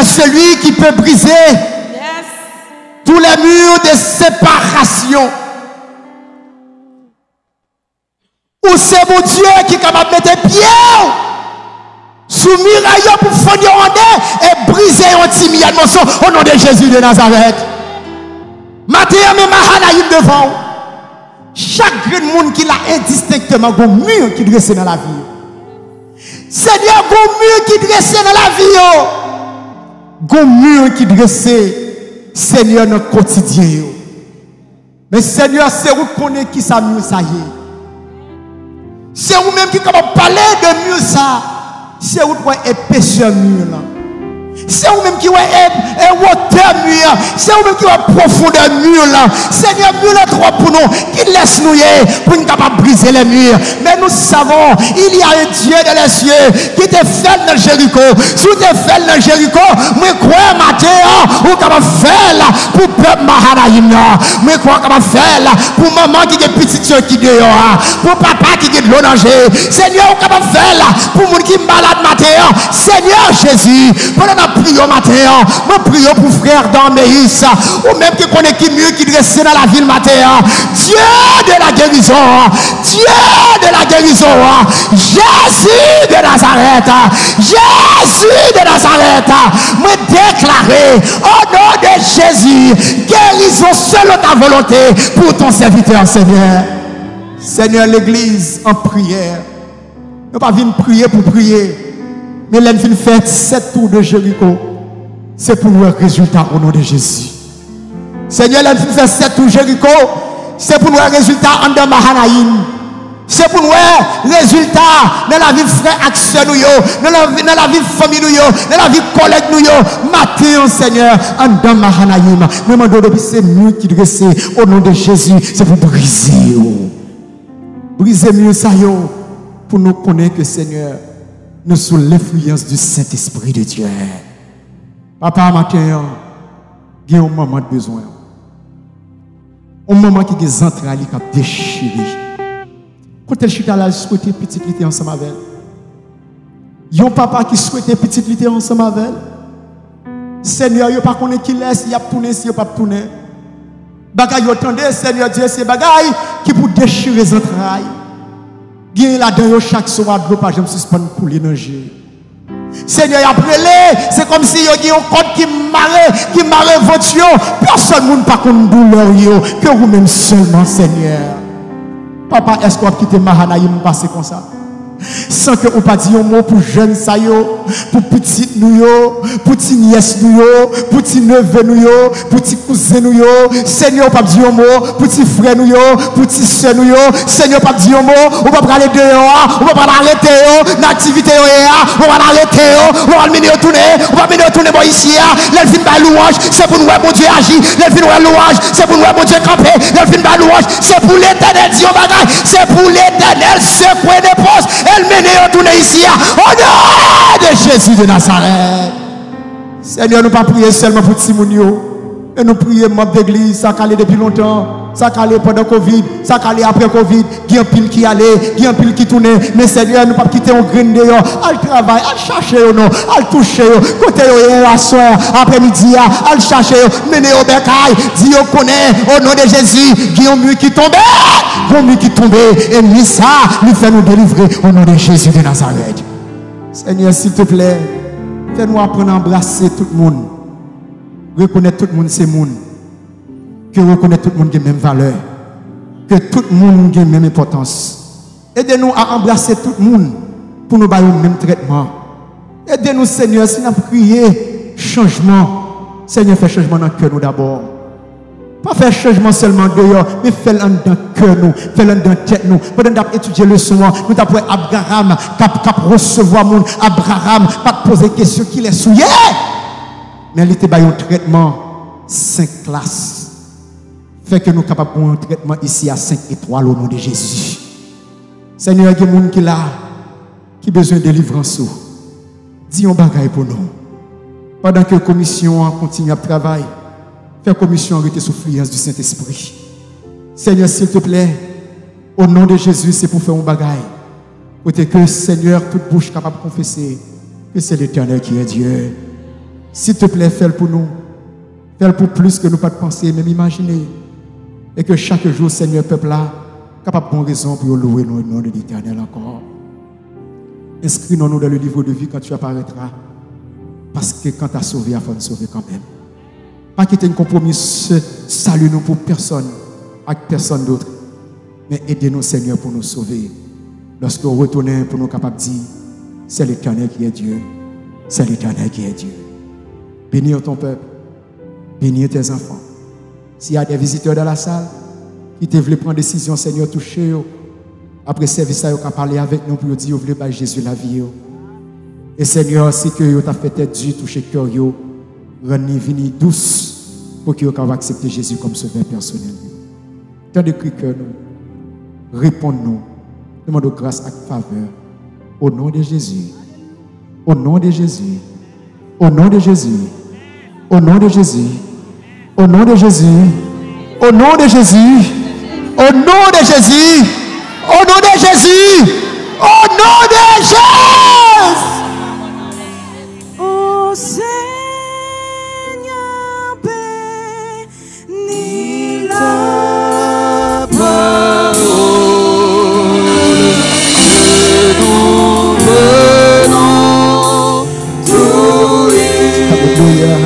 est celui qui peut briser tous les murs de séparation. Ou c'est mon Dieu qui est capable de mettre pied sous miraille pour fondre en deux et briser un timide morceau au nom de Jésus de Nazareth. Matin, même Mahanaïm devant. Chaque monde qui l'a indistinctement un mur qui dresse dans la vie. Seigneur, un mur qui dresse dans la vie. Un mur qui dresse, Seigneur, dans le quotidien. Mais Seigneur, c'est vous qui connaissez qui ça mur ça y est. C'est vous-même qui capable parler de mur ça. C'est vous qui épaisseur mur là. C'est vous-même qui est hauteur mur. C'est vous-même qui est profondeur mur là. Seigneur, mur là trop pour nous. Qui laisse nous pour nous capable briser les murs. Mais nous savons, il y a un Dieu dans les cieux qui te fait dans Jéricho. Si tu te fait dans Jéricho, moi crois matin, ou capable faire là pour peuple Mahanaïm là. Moi crois capable faire là pour maman qui est petite soeur qui dehors, pour papa qui est de l'eau danger. Seigneur, ou capable faire là pour monde qui est malade matin. Seigneur Jésus, pendant prions matin, nous prions pour frère d'Améis, ou même qui connaît qui mieux qui dresse dans la ville matin. Dieu de la guérison, Dieu de la guérison, Jésus de Nazareth, Jésus de Nazareth, me déclarer au nom de Jésus, guérison selon ta volonté pour ton serviteur, Seigneur. Seigneur, l'église en prière, nous pas venir prier pour prier. Mais l'elle vient faire 7 tours de Jéricho. C'est pour nous un résultat au nom de Jésus. Seigneur, elle vient faire 7 tours de Jéricho. C'est pour nous un résultat en de Mahanaïm. C'est pour nous un résultat dans la vie de frère Axel, dans la vie de famille, dans la vie de collègue. Matin, Seigneur, en de Mahanaïm. Nous demandons depuis ces murs qui dressent au nom de Jésus. C'est pour briser. Briser mieux ça, pour nous connaître que Seigneur, nous sous l'influence du Saint-Esprit de Dieu. Papa, matin, il y a un moment de besoin. Un moment qui a des entrailles qui ont déchiré. Quand elle chute là, elle souhaitait petite lité ensemble avec elle. Il y a un papa qui souhaitait petite lité ensemble avec elle. Seigneur, il n'y a pas qu'on qui laisse, il y a tourné, il n'y a pas tourné. Bagay, il attendait, Seigneur Dieu, c'est bagay qui pour déchirer les entrailles. Bien là-dedans, chaque soir, de l'eau, pas jamais suspendre pour l'énergie. Seigneur, après c'est comme si il y a un code qui marre votre yo. Personne ne pas contre douleur yo, que vous-même seulement, Seigneur. Papa, est-ce qu'on va quitter Mahanaïm passer comme ça? Sans que vous pas dire un mot pour jeunes ça yo, pour petite nous yo, pour petit nièce nous yo, pour petit neveu nous yo, pour petit cousin nous yo. Seigneur, pas dire un mot pour petit frère nous yo, pour petit sœur nous yo. Seigneur, pas dire un mot, on va pas aller dehors, on va pas arrêter yo, l'activité yo on va arrêter yo, on va mener tourner, on va mener tourner bon ici là, le film ba louange, c'est pour nous bon Dieu agir, le film ba louange, c'est pour nous bon Dieu camper, le film ba louange, c'est pour l'Éternel Dieu bagage, c'est pour l'Éternel secouer des postes. Elle mène au tourner ici au nom de Jésus de Nazareth. Seigneur, nous ne pas prier seulement pour Timounio, mais nous prions membres d'église, ça calé depuis longtemps, ça calé pendant Covid, ça calé après Covid, il y a un pile qui allait, il y a un pile qui tournait, mais Seigneur, nous ne pas quitter un grain de al travail, al chercher non, al toucher, côté la soeur, après-midi, al chercher, mener au bécaille, Dieu connaît au nom de Jésus, il y a un mur qui tombait. Bon mur qui tombait, et lui ça, lui fait nous délivrer au nom de Jésus de Nazareth. Seigneur, s'il te plaît, fais-nous apprendre à embrasser tout le monde. Reconnaître tout le monde, c'est monde. Que reconnaître tout le monde a la même valeur. Que tout le monde a la même importance. Aidez-nous à embrasser tout le monde pour nous donner le même traitement. Aidez-nous, Seigneur, si nous avons prié changement. Seigneur, fais changement dans le cœur nous d'abord. Pas faire changement seulement dehors, mais faire-le dans le cœur nous, faire-le dans la tête nous. Pendant qu'on étudier le son, nous avons Abraham, qui recevoir mon Abraham, pas poser question qu'il est souillé. Mais il était un traitement 5 classes. Fait que nous sommes capables de un traitement ici à 5 étoiles au nom de Jésus. Seigneur, il y a des gens qui là, qui ont besoin de délivrance. Dis un bagaille pour nous. Pendant que la commission continue à travailler, fais commission arrêter sous l'influence du Saint-Esprit. Seigneur, s'il te plaît, au nom de Jésus, c'est pour faire un bagaille. Pour que Seigneur, toute bouche capable de confesser que c'est l'Éternel qui est Dieu. S'il te plaît, fais-le pour nous. Fais-le pour plus que nous pas de penser, même imaginer. Et que chaque jour, Seigneur, peuple là, capable de bonne raison pour louer le nom de l'Éternel encore. Inscris-nous dans le livre de vie quand tu apparaîtras. Parce que quand tu as sauvé, il faut nous sauver quand même. Pas quitter un compromis, salut nous pour personne, avec personne d'autre. Mais aidez-nous, Seigneur, pour nous sauver. Lorsque nous retournons, pour nous capables de dire, c'est l'Éternel qui est Dieu. C'est l'Éternel qui est Dieu. Bénis ton peuple. Bénis tes enfants. S'il y a des visiteurs dans la salle qui te veulent prendre décision, Seigneur, touchez-eux. Après le service, ils ont parlé avec nous pour dire, vous voulez pas Jésus la vie. Et Seigneur, si que vous avez fait tête Dieu, toucher cœur, rendez vini douce pour que vous puissiez accepter Jésus comme sauveur personnel. Tant de cris que nous, réponds-nous, demandons grâce et faveur. Au nom de Jésus. Au nom de Jésus. Au nom de Jésus. Au nom de Jésus. Au nom de Jésus. Au nom de Jésus. Au nom de Jésus. Au nom de Jésus. Au nom de Jésus. Ô Seigneur, bénis la parole que nous venons trouver. Alléluia.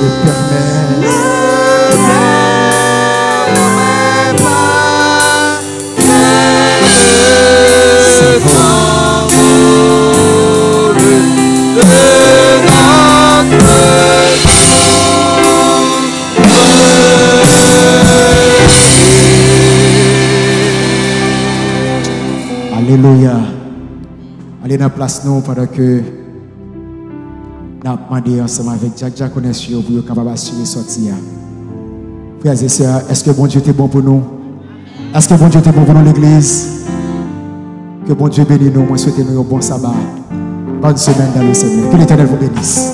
Le permet. Alléluia. Allez dans la place nous pendant que nous avons demandé ensemble avec Jack Connexion pour être capable d'assurer sortir. Frères et sœurs, est-ce que bon Dieu était bon pour nous? Est-ce que bon Dieu était bon pour nous l'église? Que bon Dieu bénisse nous. Moi, souhaitez nous un bon sabbat. Bonne semaine dans le Seigneur. Que l'Éternel vous bénisse.